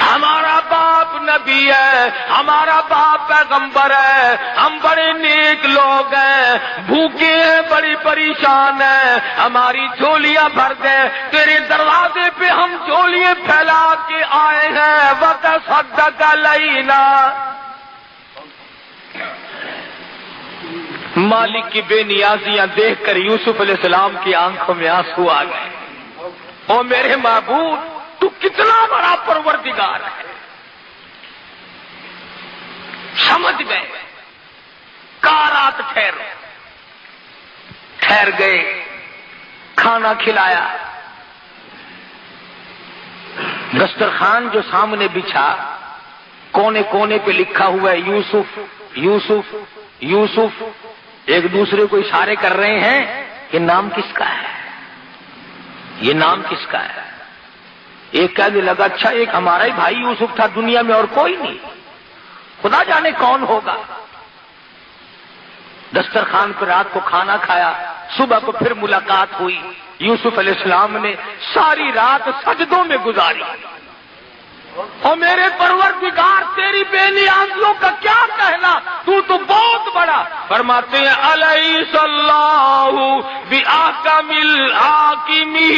ہمارا باپ نبی ہے، ہمارا باپ پیغمبر ہے، ہم بڑے نیک لوگ ہیں، بھوکے ہیں، بڑی پریشان ہیں، ہماری جھولیاں بھر دے، تیرے دروازے پہ ہم جھولیاں پھیلا کے آئے ہیں. وتصدق علینا. مالک کی بے نیازیاں دیکھ کر یوسف علیہ السلام کی آنکھوں میں آنسو آ گئے. او میرے معبود، تو کتنا بڑا پروردگار ہے. سمجھ گئے، کارات ٹھہر گئے، کھانا کھلایا. دسترخوان جو سامنے بچھا، کونے کونے پہ لکھا ہوا ہے یوسف یوسف یوسف. ایک دوسرے کو اشارے کر رہے ہیں کہ نام کس کا ہے، یہ نام کس کا ہے. ایک کہنے لگا اچھا ایک ہمارا ہی بھائی یوسف تھا، دنیا میں اور کوئی نہیں، خدا جانے کون ہوگا. دسترخوان پر رات کو کھانا کھایا، صبح کو پھر ملاقات ہوئی. یوسف علیہ السلام نے ساری رات سجدوں میں گزاری. اور میرے پروردگار تیری بے نیازیوں کا کیا کہنا، تو بہت بڑا. فرماتے ہیں الیس اللہ بأحکم الحاکمین،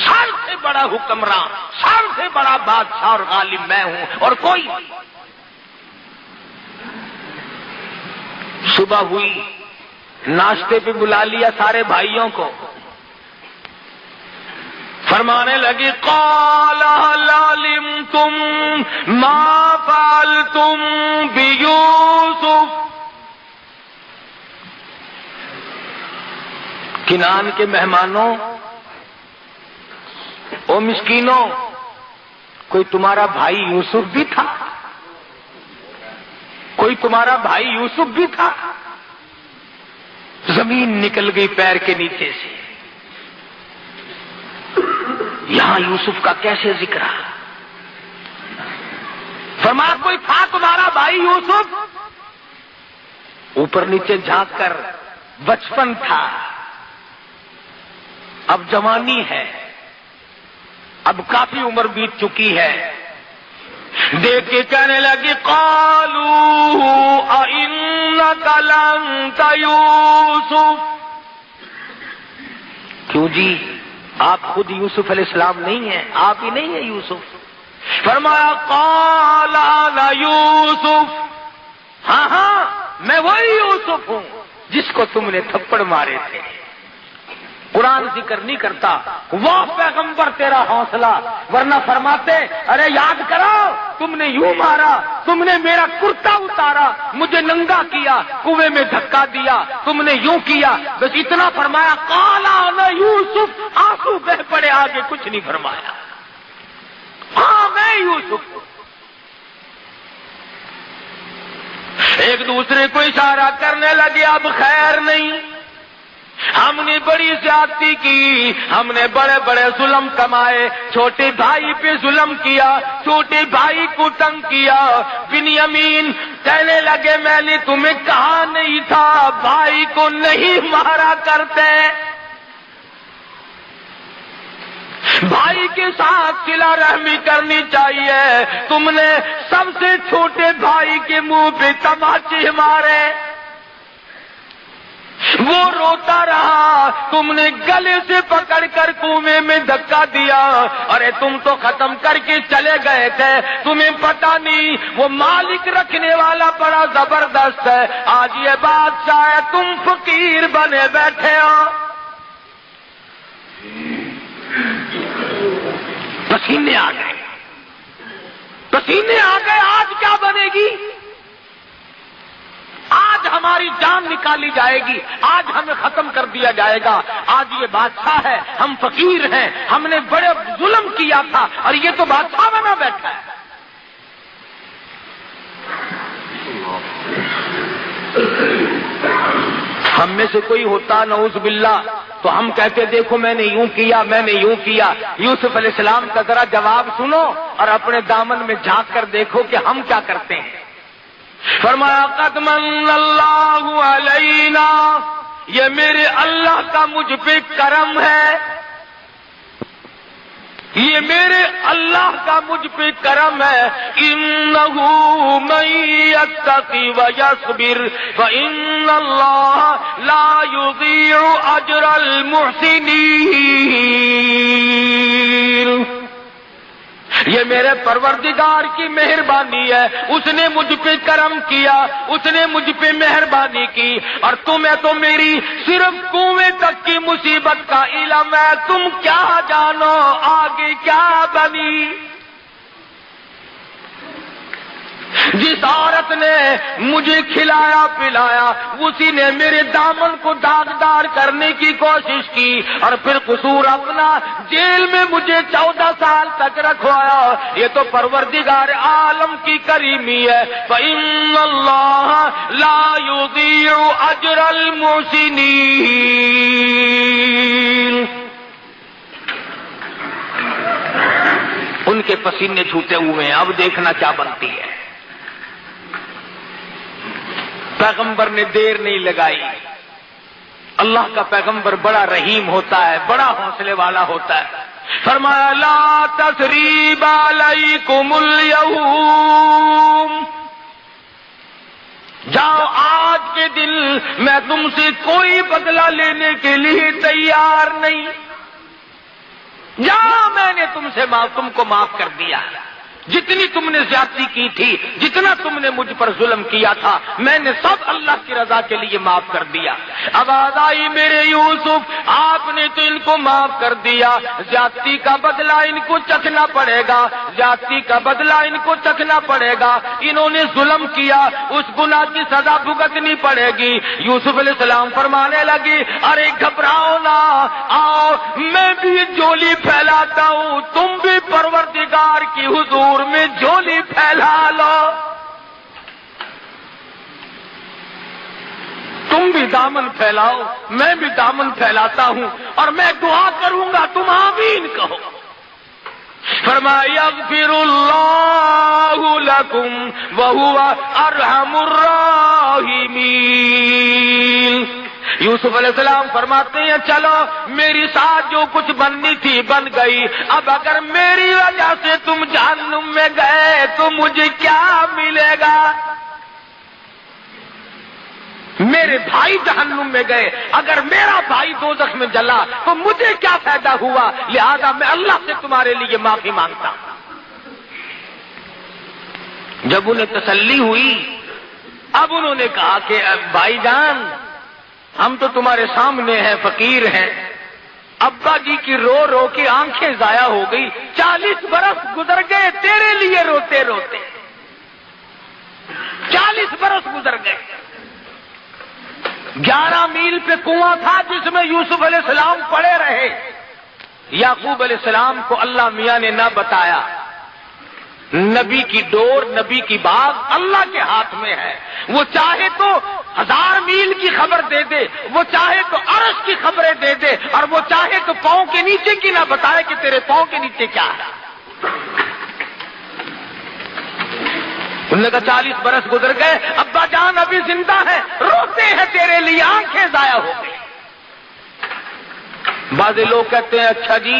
سب سے بڑا حکمراں، سب سے بڑا بادشاہ اور غالب میں ہوں اور کوئی. صبح ہوئی، ناشتے پہ بلا لیا سارے بھائیوں کو. فرمانے لگی قال هل علمتم ما فعلتم بيوسف. کنعان کے مہمانوں، او مسکینوں، کوئی تمہارا بھائی یوسف بھی تھا؟ کوئی تمہارا بھائی یوسف بھی تھا؟ زمین نکل گئی پیر کے نیچے سے. یہاں یوسف کا کیسے ذکر ہے؟ فرمایا کوئی تھا تمہارا بھائی یوسف؟ اوپر نیچے جھانک کر بچپن تھا، اب جوانی ہے، اب کافی عمر بیت چکی ہے. دیکھ کے کہنے لگی قالوا اِنَّكَ لَأَنْتَ یوسف. کیوں جی، آپ خود یوسف علیہ السلام نہیں ہیں؟ آپ ہی نہیں ہیں یوسف؟ فرمایا قال انا یوسف، ہاں ہاں میں وہی یوسف ہوں جس کو تم نے تھپڑ مارے تھے. قرآن ذکر نہیں کرتا وہ پیغمبر تیرا حوصلہ، ورنہ فرماتے ارے یاد کرو تم نے یوں مارا، تم نے میرا کرتا اتارا، مجھے ننگا کیا، کنویں میں دھکا دیا، تم نے یوں کیا. بس اتنا فرمایا قال انا یوسف، آنسو بہ پڑے، آگے کچھ نہیں فرمایا. ہاں میں یوسف ہوں. ایک دوسرے کو اشارہ کرنے لگے اب خیر نہیں، ہم نے بڑی زیادتی کی، ہم نے بڑے بڑے ظلم کمائے، چھوٹے بھائی پہ ظلم کیا، چھوٹے بھائی کو تنگ کیا. بنیامین کہنے لگے میں نے تمہیں کہا نہیں تھا بھائی کو نہیں مارا کرتے. بھائی کے ساتھ صلہ رحمی کرنی چاہیے. تم نے سب سے چھوٹے بھائی کے منہ پہ تماچے مارے، وہ روتا رہا، تم نے گلے سے پکڑ کر کنویں میں دھکا دیا. ارے تم تو ختم کر کے چلے گئے تھے، تمہیں پتا نہیں وہ مالک رکھنے والا بڑا زبردست ہے. آج یہ بادشاہ ہے، تم فقیر بنے بیٹھے ہو. پسینے آ گئے، پسینے آ گئے. آج کیا بنے گی؟ آج ہماری جان نکالی جائے گی، آج ہمیں ختم کر دیا جائے گا. آج یہ بادشاہ ہے، ہم فقیر ہیں، ہم نے بڑے ظلم کیا تھا اور یہ تو بادشاہ بنا بیٹھا ہے. ہم میں سے کوئی ہوتا نعوذ باللہ تو ہم کہتے دیکھو میں نے یوں کیا، میں نے یوں کیا. یوسف علیہ السلام کا ذرا جواب سنو اور اپنے دامن میں جھانک کر دیکھو کہ ہم کیا کرتے ہیں. فرمایا قد من اللہ علینا، یہ میرے اللہ کا مجھ پہ کرم ہے، یہ میرے اللہ کا مجھ پہ کرم ہے. انہ من یتقی ویصبر فان اللہ لا یضیع اجر المحسنین. یہ میرے پروردگار کی مہربانی ہے، اس نے مجھ پہ کرم کیا، اس نے مجھ پہ مہربانی کی. اور تمہیں تو میری صرف کنویں تک کی مصیبت کا علم ہے، تم کیا جانو آگے کیا بنی. جس عورت نے مجھے کھلایا پلایا اسی نے میرے دامن کو داغدار کرنے کی کوشش کی اور پھر قصور اپنا جیل میں مجھے 14 سال تک رکھوایا. یہ تو پروردگار عالم کی کریمی ہے. فإن اللہ لا یضیع اجر المحسنین. ان کے پسینے چھوٹے ہوئے ہیں، اب دیکھنا کیا بنتی ہے. پیغمبر نے دیر نہیں لگائی. اللہ کا پیغمبر بڑا رحیم ہوتا ہے، بڑا حوصلے والا ہوتا ہے. فرمایا لا تثریب علیکم اليوم، جاؤ آج کے دن میں تم سے کوئی بدلہ لینے کے لیے تیار نہیں. جاؤ میں نے تم کو معاف کر دیا. جتنی تم نے زیادتی کی تھی، جتنا تم نے مجھ پر ظلم کیا تھا، میں نے سب اللہ کی رضا کے لیے معاف کر دیا. اب آئی میرے یوسف، آپ نے تو ان کو معاف کر دیا، زیادتی کا بدلہ ان کو چکھنا پڑے گا، زیادتی کا بدلہ ان کو چکھنا پڑے گا. انہوں نے ظلم کیا، اس گناہ کی سزا بھگتنی پڑے گی. یوسف علیہ السلام فرمانے لگی ارے گھبراؤ نہ، آؤ میں بھی جولی پھیلاتا ہوں، تم بھی پروردگار کی حضور میں جھولی پھیلا لو. تم بھی دامن پھیلاؤ، میں بھی دامن پھیلاتا ہوں اور میں دعا کروں گا، تم آمین کہو. فرمایا یغفر اللہ لکم وہو ارحم الراحمین. یوسف علیہ السلام فرماتے ہیں چلو میری ساتھ جو کچھ بننی تھی بن گئی، اب اگر میری وجہ سے تم جہنم میں گئے تو مجھے کیا ملے گا؟ میرے بھائی جہنم میں گئے، اگر میرا بھائی دوزخ میں جلا تو مجھے کیا فائدہ ہوا؟ لہذا میں اللہ سے تمہارے لیے معافی مانگتا ہوں. جب انہیں تسلی ہوئی اب انہوں نے کہا کہ بھائی جان ہم تو تمہارے سامنے ہیں، فقیر ہیں. ابا جی کی رو رو کے آنکھیں ضائع ہو گئی. 40 برس گزر گئے تیرے لیے روتے روتے، 40 برس گزر گئے. 11 میل پہ کنواں تھا جس میں یوسف علیہ السلام پڑے رہے. یعقوب علیہ السلام کو اللہ میاں نے نہ بتایا. نبی کی ڈور، نبی کی باغ اللہ کے ہاتھ میں ہے. وہ چاہے تو 1000 میل کی خبر دے دے، وہ چاہے تو عرش کی خبریں دے دے، اور وہ چاہے تو پاؤں کے نیچے کی نہ بتائے کہ تیرے پاؤں کے نیچے کیا ہے. انہوں نے کہا 40 برس گزر گئے، ابا جان ابھی زندہ ہے، روتے ہیں تیرے لیے، آنکھیں ضائع ہو گئی. بعض لوگ کہتے ہیں اچھا جی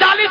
40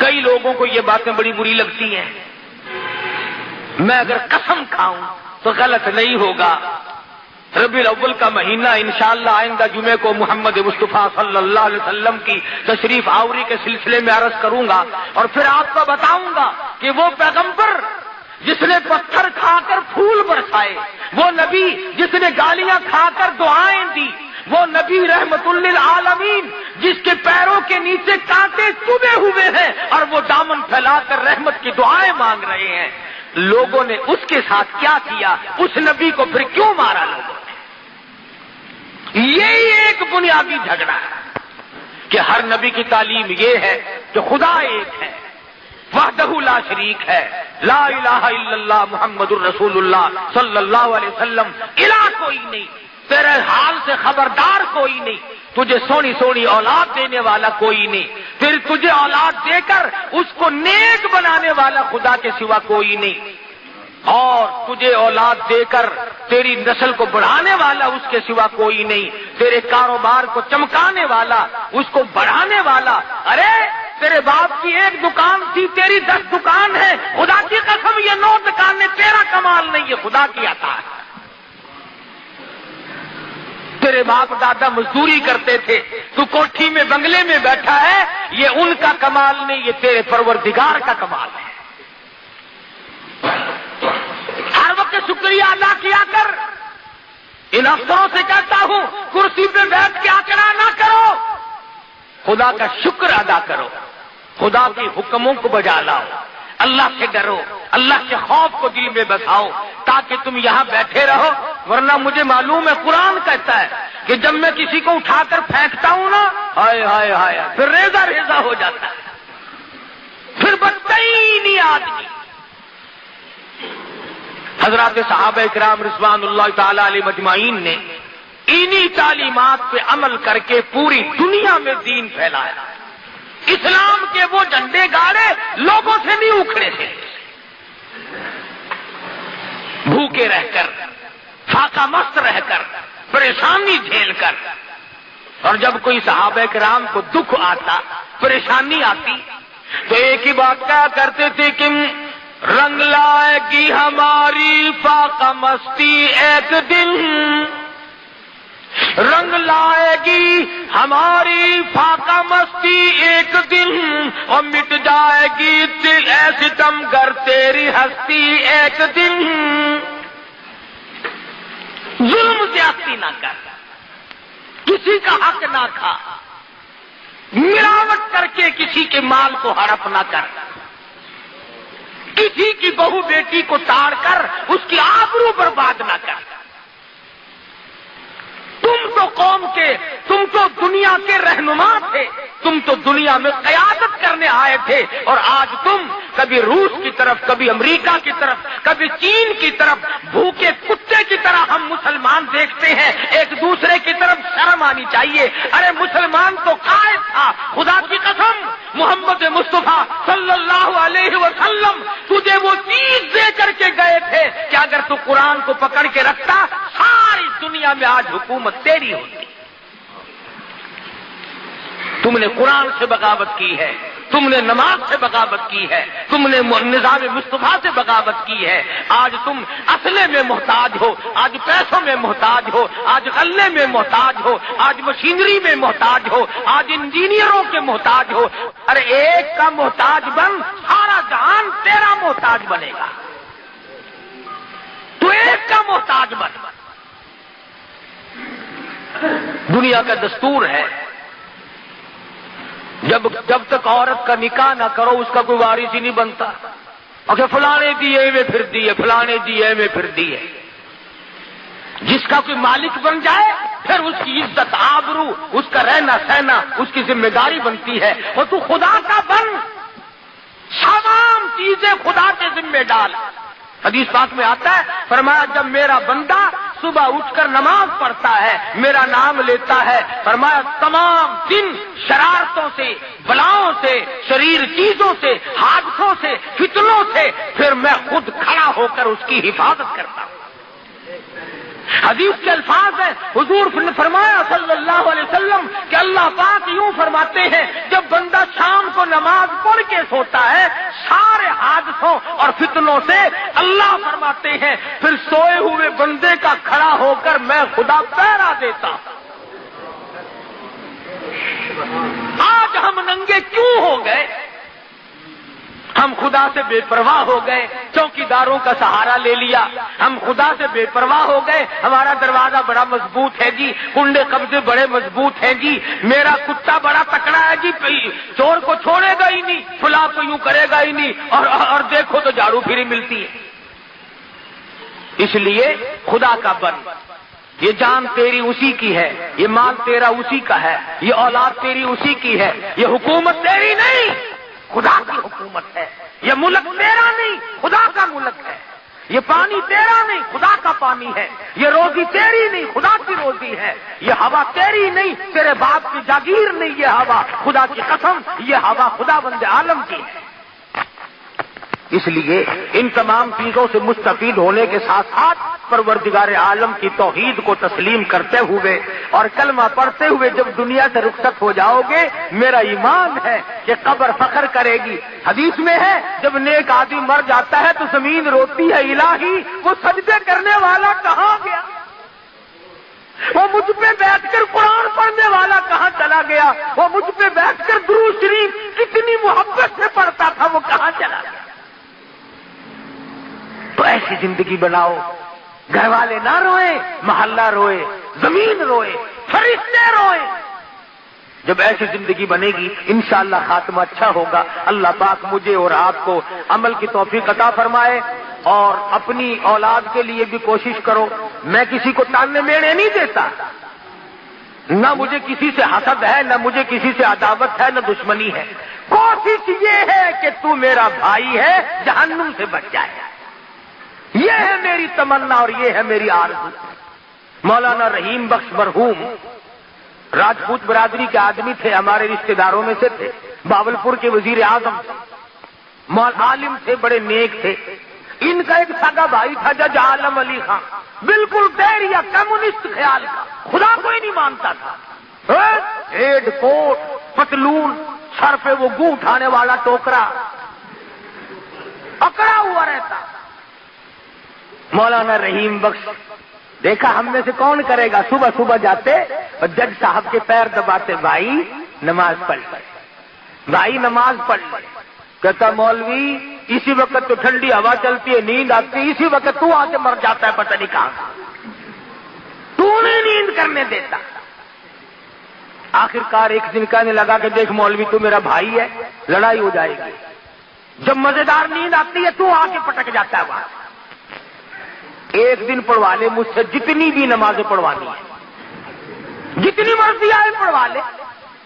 کئی لوگوں کو یہ باتیں بڑی بری لگتی ہیں. میں اگر قسم کھاؤں تو غلط نہیں ہوگا. ربیع الاول کا مہینہ انشاءاللہ آئندہ جمعے کو محمد مصطفیٰ صلی اللہ علیہ وسلم کی تشریف آوری کے سلسلے میں عرض کروں گا اور پھر آپ کو بتاؤں گا کہ وہ پیغمبر جس نے پتھر کھا کر پھول برسائے، وہ نبی جس نے گالیاں کھا کر دعائیں دی، وہ نبی رحمت للعالمین جس کے پیروں کے نیچے کانٹے چبھے ہوئے ہیں اور وہ دامن پھیلا کر رحمت کی دعائیں مانگ رہے ہیں، لوگوں نے اس کے ساتھ کیا کیا؟ اس نبی کو پھر کیوں مارا لوگوں نے؟ یہی ایک بنیادی جھگڑا ہے کہ ہر نبی کی تعلیم یہ ہے کہ خدا ایک ہے، وحدہ لا شریک ہے، لا الہ الا اللہ محمد الرسول اللہ صلی اللہ علیہ وسلم، الہ کوئی نہیں، تیرے حال سے خبردار کوئی نہیں، تجھے سونی سونی اولاد دینے والا کوئی نہیں، پھر تجھے اولاد دے کر اس کو نیک بنانے والا خدا کے سوا کوئی نہیں، اور تجھے اولاد دے کر تیری نسل کو بڑھانے والا اس کے سوا کوئی نہیں، تیرے کاروبار کو چمکانے والا، اس کو بڑھانے والا. ارے تیرے باپ کی ایک دکان تھی، تیری 10 دکان ہے، خدا کی قسم یہ 9 دکانیں تیرا کمال نہیں، یہ خدا کی عطا ہے. تیرے باپ دادا مزدوری کرتے تھے، تو کوٹھی میں بنگلے میں بیٹھا ہے، یہ ان کا کمال نہیں، یہ تیرے پروردگار کا کمال ہے. ہر وقت شکریہ ادا کیا کر. ان افسروں سے کہتا ہوں کرسی پہ بیٹھ کے آکڑا نہ کرو، خدا کا شکر ادا کرو، خدا کے حکموں کو بجا لاؤ، اللہ سے ڈرو، اللہ کے خوف کو دل میں بساؤ تاکہ تم یہاں بیٹھے رہو. ورنہ مجھے معلوم ہے قرآن کہتا ہے کہ جب میں کسی کو اٹھا کر پھینکتا ہوں نا، ہائے ہائے ہائے، پھر ریزہ ریزہ ہو جاتا ہے، پھر بچتا ہی نہیں آدمی. حضرات صحابہ کرام رضوان اللہ تعالی علیہ مجمعین نے انہی تعلیمات پہ عمل کر کے پوری دنیا میں دین پھیلایا. اسلام کے وہ جھنڈے گاڑے لوگوں سے نہیں اکھڑے تھے. بھوکے رہ کر، فاقہ مست رہ کر، پریشانی جھیل کر، اور جب کوئی صحابہ کرام کو دکھ آتا، پریشانی آتی، تو ایک ہی بات کہا کرتے تھے کہ رنگ لائے گی ہماری فاقہ مستی ایک دن، رنگ لائے گی ہماری فاقہ مستی ایک دن، اور مٹ جائے گی دل ایسے ستم گر تیری ہستی ایک دن. ظلم زیادتی نہ کر، کسی کا حق نہ کھا، ملاوٹ کر کے کسی کے مال کو ہڑپ نہ کر، کسی کی بہو بیٹی کو تاڑ کر اس کی آبرو برباد نہ کر. تم تو قوم کے، تم تو دنیا کے رہنما تھے، تم تو دنیا میں قیادت کرنے آئے تھے، اور آج تم کبھی روس کی طرف، کبھی امریکہ کی طرف، کبھی چین کی طرف، بھوکے کتے کی طرح ہم مسلمان دیکھتے ہیں. ایک دوسرے کی طرف شرم آنی چاہیے. ارے مسلمان تو قائد تھا، خدا کی قسم محمد مصطفیٰ صلی اللہ علیہ وسلم تجھے وہ چیز دے کر کے گئے تھے کہ اگر تو قرآن کو پکڑ کے رکھتا ساری دنیا میں آج حکومت تیری ہوتی. تم نے قرآن سے بغاوت کی ہے، تم نے نماز سے بغاوت کی ہے، تم نے نظام مصطفیٰ سے بغاوت کی ہے. آج تم اسلحے میں محتاج ہو، آج پیسوں میں محتاج ہو، آج غلے میں محتاج ہو، آج مشینری میں محتاج ہو، آج انجینئروں کے محتاج ہو. ارے ایک کا محتاج بن، سارا جہان تیرا محتاج بنے گا. تو ایک کا محتاج بن. دنیا کا دستور ہے جب تک عورت کا نکاح نہ کرو اس کا کوئی وارث ہی نہیں بنتا. اور فلانے دیے میں پھر دیے، فلانے دیے میں پھر دیے. جس کا کوئی مالک بن جائے پھر اس کی عزت، آبرو، اس کا رہنا سہنا اس کی ذمہ داری بنتی ہے. اور تو خدا کا بن، تمام چیزیں خدا کے ذمہ ڈال. حدیث پاک میں آتا ہے، فرمایا جب میرا بندہ صبح اٹھ کر نماز پڑھتا ہے، میرا نام لیتا ہے، فرمایا تمام دن شرارتوں سے، بلاؤں سے، شریر چیزوں سے، حادثوں سے، فتنوں سے پھر میں خود کھڑا ہو کر اس کی حفاظت کرتا ہوں. حدیث کے الفاظ ہیں، حضور نے فرمایا صلی اللہ علیہ وسلم کہ اللہ پاک یوں فرماتے ہیں جب بندہ شام کو نماز پڑھ کے سوتا ہے سارے حادثوں اور فتنوں سے اللہ فرماتے ہیں پھر سوئے ہوئے بندے کا کھڑا ہو کر میں خدا پہرا دیتا ہوں۔ آج ہم ننگے کیوں ہو گئے؟ ہم خدا سے بے پرواہ ہو گئے، چوکیداروں کا سہارا لے لیا، ہم خدا سے بے پرواہ ہو گئے، ہمارا دروازہ بڑا مضبوط ہے جی، کنڈے قبضے بڑے مضبوط ہیں جی، میرا کتا بڑا تکڑا ہے جی، چور کو چھوڑے گا ہی نہیں، فلاں کو یوں کرے گا ہی نہیں، اور دیکھو تو جھاڑو پھری ملتی ہے۔ اس لیے خدا کا بن، یہ جان تیری اسی کی ہے، یہ مال تیرا اسی کا ہے، یہ اولاد تیری اسی کی ہے، یہ حکومت تیری نہیں خدا کی حکومت ہے، یہ ملک تیرا نہیں خدا کا ملک ہے، یہ پانی تیرا نہیں خدا کا پانی ہے، یہ روزی تیری نہیں خدا کی روزی ہے، یہ ہوا تیری نہیں تیرے باپ کی جاگیر نہیں، یہ ہوا خدا کی قسم، یہ ہوا خدا بند عالم کی ہے۔ اس لیے ان تمام چیزوں سے مستفید ہونے کے ساتھ ساتھ پروردگار عالم کی توحید کو تسلیم کرتے ہوئے اور کلمہ پڑھتے ہوئے جب دنیا سے رخصت ہو جاؤ گے، میرا ایمان ہے کہ قبر فخر کرے گی۔ حدیث میں ہے جب نیک آدمی مر جاتا ہے تو زمین روتی ہے الہی وہ سجدے کرنے والا کہاں گیا، وہ مجھ پہ بیٹھ کر قرآن پڑھنے والا کہاں چلا گیا، وہ مجھ پہ بیٹھ کر درود شریف کتنی محبت سے پڑھتا تھا وہ کہاں چلا گیا۔ تو ایسی زندگی بناؤ، گھر والے نہ روئیں، محلہ روئے، زمین روئے، فرشتے روئے۔ جب ایسی زندگی بنے گی انشاءاللہ خاتمہ اچھا ہوگا۔ اللہ پاک مجھے اور آپ کو عمل کی توفیق عطا فرمائے، اور اپنی اولاد کے لیے بھی کوشش کرو۔ میں کسی کو تانے میڑے نہیں دیتا، نہ مجھے کسی سے حسد ہے، نہ مجھے کسی سے عداوت ہے، نہ دشمنی ہے۔ کوشش یہ ہے کہ تو میرا بھائی ہے، جہنم سے بچ جائے، یہ ہے میری تمنا اور یہ ہے میری آرزو۔ مولانا رحیم بخش مرحوم راجپوت برادری کے آدمی تھے، ہمارے رشتہ داروں میں سے تھے، باولپور کے وزیر اعظم عالم تھے، بڑے نیک تھے۔ ان کا ایک سگا بھائی تھا جج عالم علی خان، بالکل دہریہ کمیونسٹ خیال کا، خدا کوئی نہیں مانتا تھا، ہیڈ کوٹ پتلون، سر پہ وہ گو اٹھانے والا ٹوکرا، اکڑا ہوا رہتا۔ مولانا رحیم بخش دیکھا ہم میں سے کون کرے گا، صبح صبح جاتے اور جج صاحب کے پیر دباتے، بھائی نماز پڑھ لے، بھائی نماز پڑھ لے۔ کہتا مولوی اسی وقت تو ٹھنڈی ہوا چلتی ہے، نیند آتی ہے، اسی وقت تو آ کے مر جاتا ہے، پتہ نہیں کہاں، تو نہیں نیند کرنے دیتا۔ آخرکار ایک دن کہنے لگا کہ دیکھ مولوی تو میرا بھائی ہے، لڑائی ہو جائے گی، جب مزیدار نیند آتی ہے تو آ کے پٹک جاتا ہے وہاں۔ ایک دن پڑھوا لے مجھ سے جتنی بھی نمازیں پڑھوانی ہے، جتنی مرضی آئے پڑھوا لے،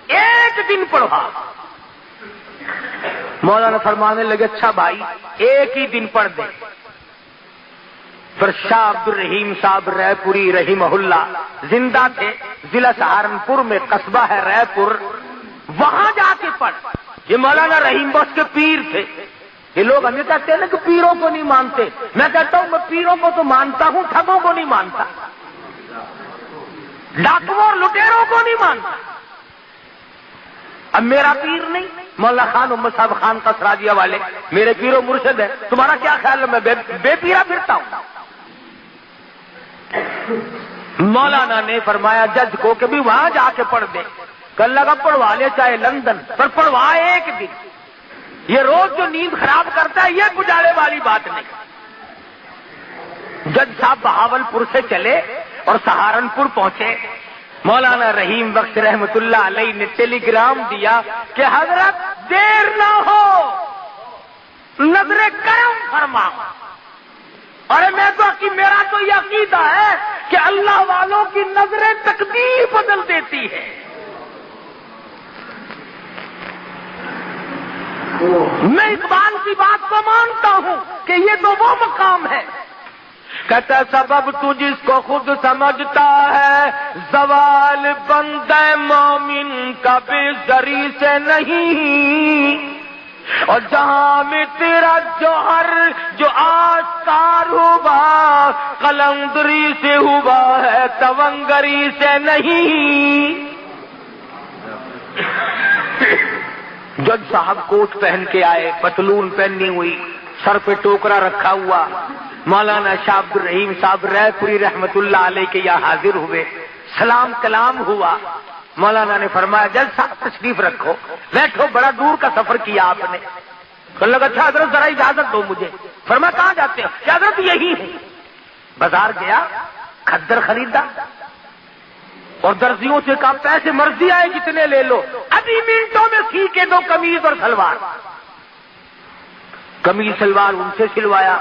ایک دن پڑھوا۔ مولانا فرمانے لگے اچھا بھائی ایک ہی دن پڑھ دے۔ پھر شاہ عبد الرحیم صاحب رائے پوری رحمہ اللہ زندہ تھے، ضلع سہارنپور میں قصبہ ہے رائے پور، وہاں جا کے پڑھ۔ یہ مولانا رحیم بخش کے پیر تھے۔ یہ لوگ ہمیں کہتے ہیں نا کہ پیروں کو نہیں مانتے، میں کہتا ہوں میں پیروں کو تو مانتا ہوں، ٹھگوں کو نہیں مانتا، ڈاکوؤں اور لٹیروں کو نہیں مانتا۔ اب میرا پیر نہیں، مولا خان محمد صاحب خان کا سراجیہ والے میرے پیر و مرشد ہے، تمہارا کیا خیال ہے میں بے پیرا پھرتا ہوں؟ مولانا نے فرمایا جج کو کہ بھی وہاں جا کے پڑھ دے، کل لگا پڑھوا لے چاہے لندن، پر پڑھوا ایک دن، یہ روز جو نیند خراب کرتا ہے یہ گزارے والی بات نہیں۔ جج صاحب بہاولپور سے چلے اور سہارنپور پہنچے، مولانا رحیم بخش رحمت اللہ علیہ نے ٹیلی گرام دیا کہ حضرت دیر نہ ہو، نظر کرم فرما۔ اور میرا تو یہ عقیدہ ہے کہ اللہ والوں کی نظریں تقدیر بدل دیتی ہے۔ میں اقبال کی بات کو مانتا ہوں کہ یہ تو وہ مقام ہے، کہتا سبب تو جس کو خود سمجھتا ہے، زوال بندہ مومن کا بے زری سے نہیں، اور جہاں میں تیرا جوہر جو آستار ہوا قلندری سے ہوا ہے تونگری سے نہیں. جج صاحب کوٹ پہن کے آئے, پتلون پہنی ہوئی, سر پہ ٹوکرا رکھا ہوا. مولانا شاہ عبد الرحیم صاحب رائے پوری رحمت اللہ علیہ کے یہاں حاضر ہوئے. سلام کلام ہوا. مولانا نے فرمایا جج صاحب تشریف رکھو, بیٹھو, بڑا دور کا سفر کیا آپ نے. کہنے لگا اچھا حضرت ذرا اجازت دو مجھے. فرمایا کہاں جاتے ہو؟ کہ حضرت یہی ہے. بازار گیا, کھدر خریدا اور درزیوں سے کہا پیسے مرضی آئے جتنے لے لو, ابھی منٹوں میں سی کے دو قمیض اور سلوار. قمیض سلوار ان سے سلوایا,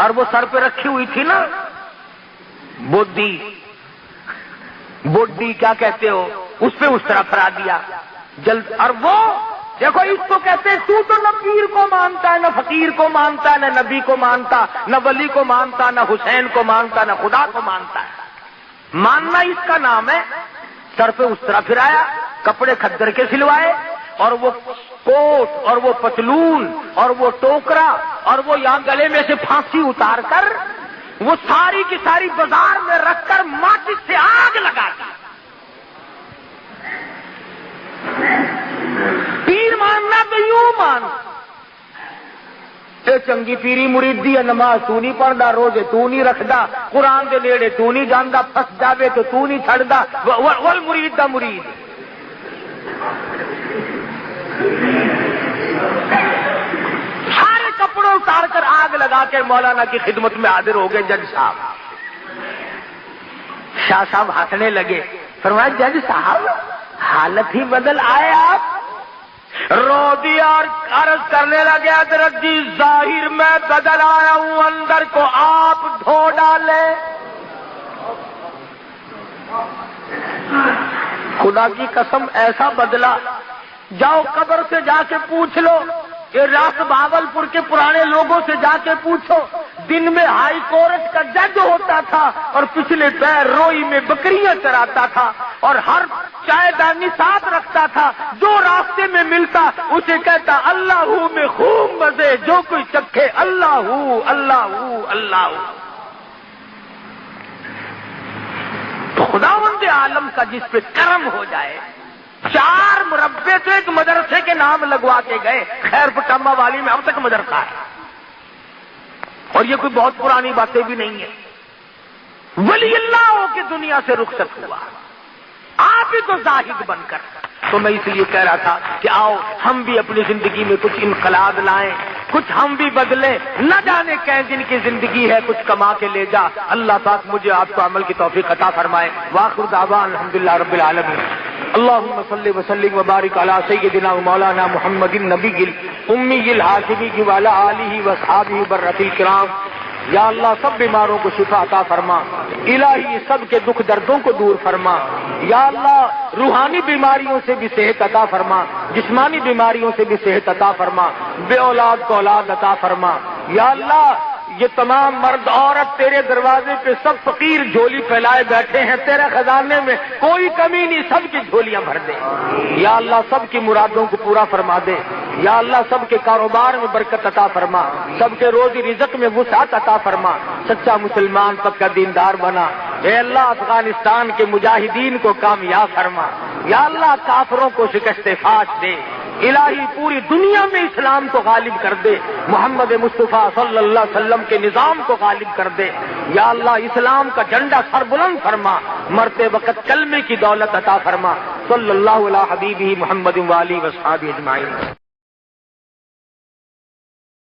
اور وہ سر پہ رکھی ہوئی تھی نا بوڈی کیا کہتے ہو, اس پہ اس طرح پھرا دیا جلد. اور وہ دیکھو اس کو کہتے ہیں تو نہ پیر کو مانتا ہے, نہ فقیر کو مانتا ہے, نہ نبی کو مانتا, نہ ولی کو مانتا, نہ حسین کو مانتا, نہ خدا کو مانتا ہے. ماننا اس کا نام ہے. سر پہ اس طرح پھرایا, کپڑے کھدر کے سلوائے, اور وہ کوٹ اور وہ پتلون اور وہ ٹوکرا اور وہ یہاں گلے میں سے پھانسی اتار کر وہ ساری کی ساری بازار میں رکھ کر ماچس سے آگ لگا دی. پیر ماننا تو یوں مان, چنگی پیری مریدی ہے, نماز تو نہیں پڑھدا, روزے تو نہیں رکھدا, قرآن دے نیڑے تو نہیں جاندا, پھس جاوے تو تو نہیں چھڑدا, ول مرید دا مرید. سارے کپڑوں اتار کر آگ لگا کے مولانا کی خدمت میں حاضر ہو گئے جج صاحب. شاہ صاحب ہنسنے لگے. فرمایا جج صاحب حالت ہی بدل آئے آپ. رو دیا اور عرض کرنے لگے حضرت جی ظاہر میں بدل آیا ہوں, اندر کو آپ دھو ڈالے. خدا کی قسم ایسا بدلا, جاؤ قبر سے جا کے پوچھ لو, یہ راس بھاگلپور کے پرانے لوگوں سے جا کے پوچھو. دن میں ہائی کورٹ کا جج ہوتا تھا اور پچھلے پیر روئی میں بکریاں چراتا تھا, اور ہر چائے دانی ساتھ رکھتا تھا. جو راستے میں ملتا اسے کہتا اللہ ہوں میں خوب مزے, جو کوئی چکھے اللہ ہوں اللہ ہوں اللہ ہوں. تو خداوند عالم کا جس پہ کرم ہو جائے. 4 مربے تو ایک مدرسے کے نام لگوا کے گئے. خیر پٹامہ والی میں اب تک مدرسہ ہے, اور یہ کوئی بہت پرانی باتیں بھی نہیں ہیں. ولی اللہ ہو کے دنیا سے رخصت ہوا, آپ ہی تو زاہد بن کر. تو میں اس لیے کہہ رہا تھا کہ آؤ ہم بھی اپنی زندگی میں کچھ انقلاب لائیں, کچھ ہم بھی بدلیں. نہ جانے کہیں جن کی زندگی ہے کچھ کما کے لے جا. اللہ پاک مجھے آپ کو عمل کی توفیق عطا فرمائے. وآخر دعوانا الحمدللہ رب العالمین. اللهم صل وسلم وبارك على سيدنا ومولانا محمد النبي الأمي الهاشمي وعلى آله وأصحابه برة الكرام. یا اللہ سب بیماروں کو شفا عطا فرما, الہی سب کے دکھ دردوں کو دور فرما. یا اللہ روحانی بیماریوں سے بھی صحت عطا فرما, جسمانی بیماریوں سے بھی صحت عطا فرما, بے اولاد کو اولاد عطا فرما. یا اللہ یہ تمام مرد عورت تیرے دروازے پہ سب فقیر جھولی پھیلائے بیٹھے ہیں, تیرے خزانے میں کوئی کمی نہیں, سب کی جھولیاں بھر دے. یا اللہ سب کی مرادوں کو پورا فرما دے. یا اللہ سب کے کاروبار میں برکت عطا فرما, سب کے روزی رزق میں وسعت عطا فرما. سچا مسلمان سب کا دیندار بنا. اے اللہ افغانستان کے مجاہدین کو کامیاب فرما. یا اللہ کافروں کو شکست فاش دے. الہی پوری دنیا میں اسلام کو غالب کر دے, محمد مصطفیٰ صلی اللہ علیہ وسلم کے نظام کو غالب کر دے. یا اللہ اسلام کا جھنڈا سر بلند فرما, مرتے وقت کلمے کی دولت عطا فرما. صلی اللہ علیہ حبیبہ محمد وآلہ وصحبہ اجمعین.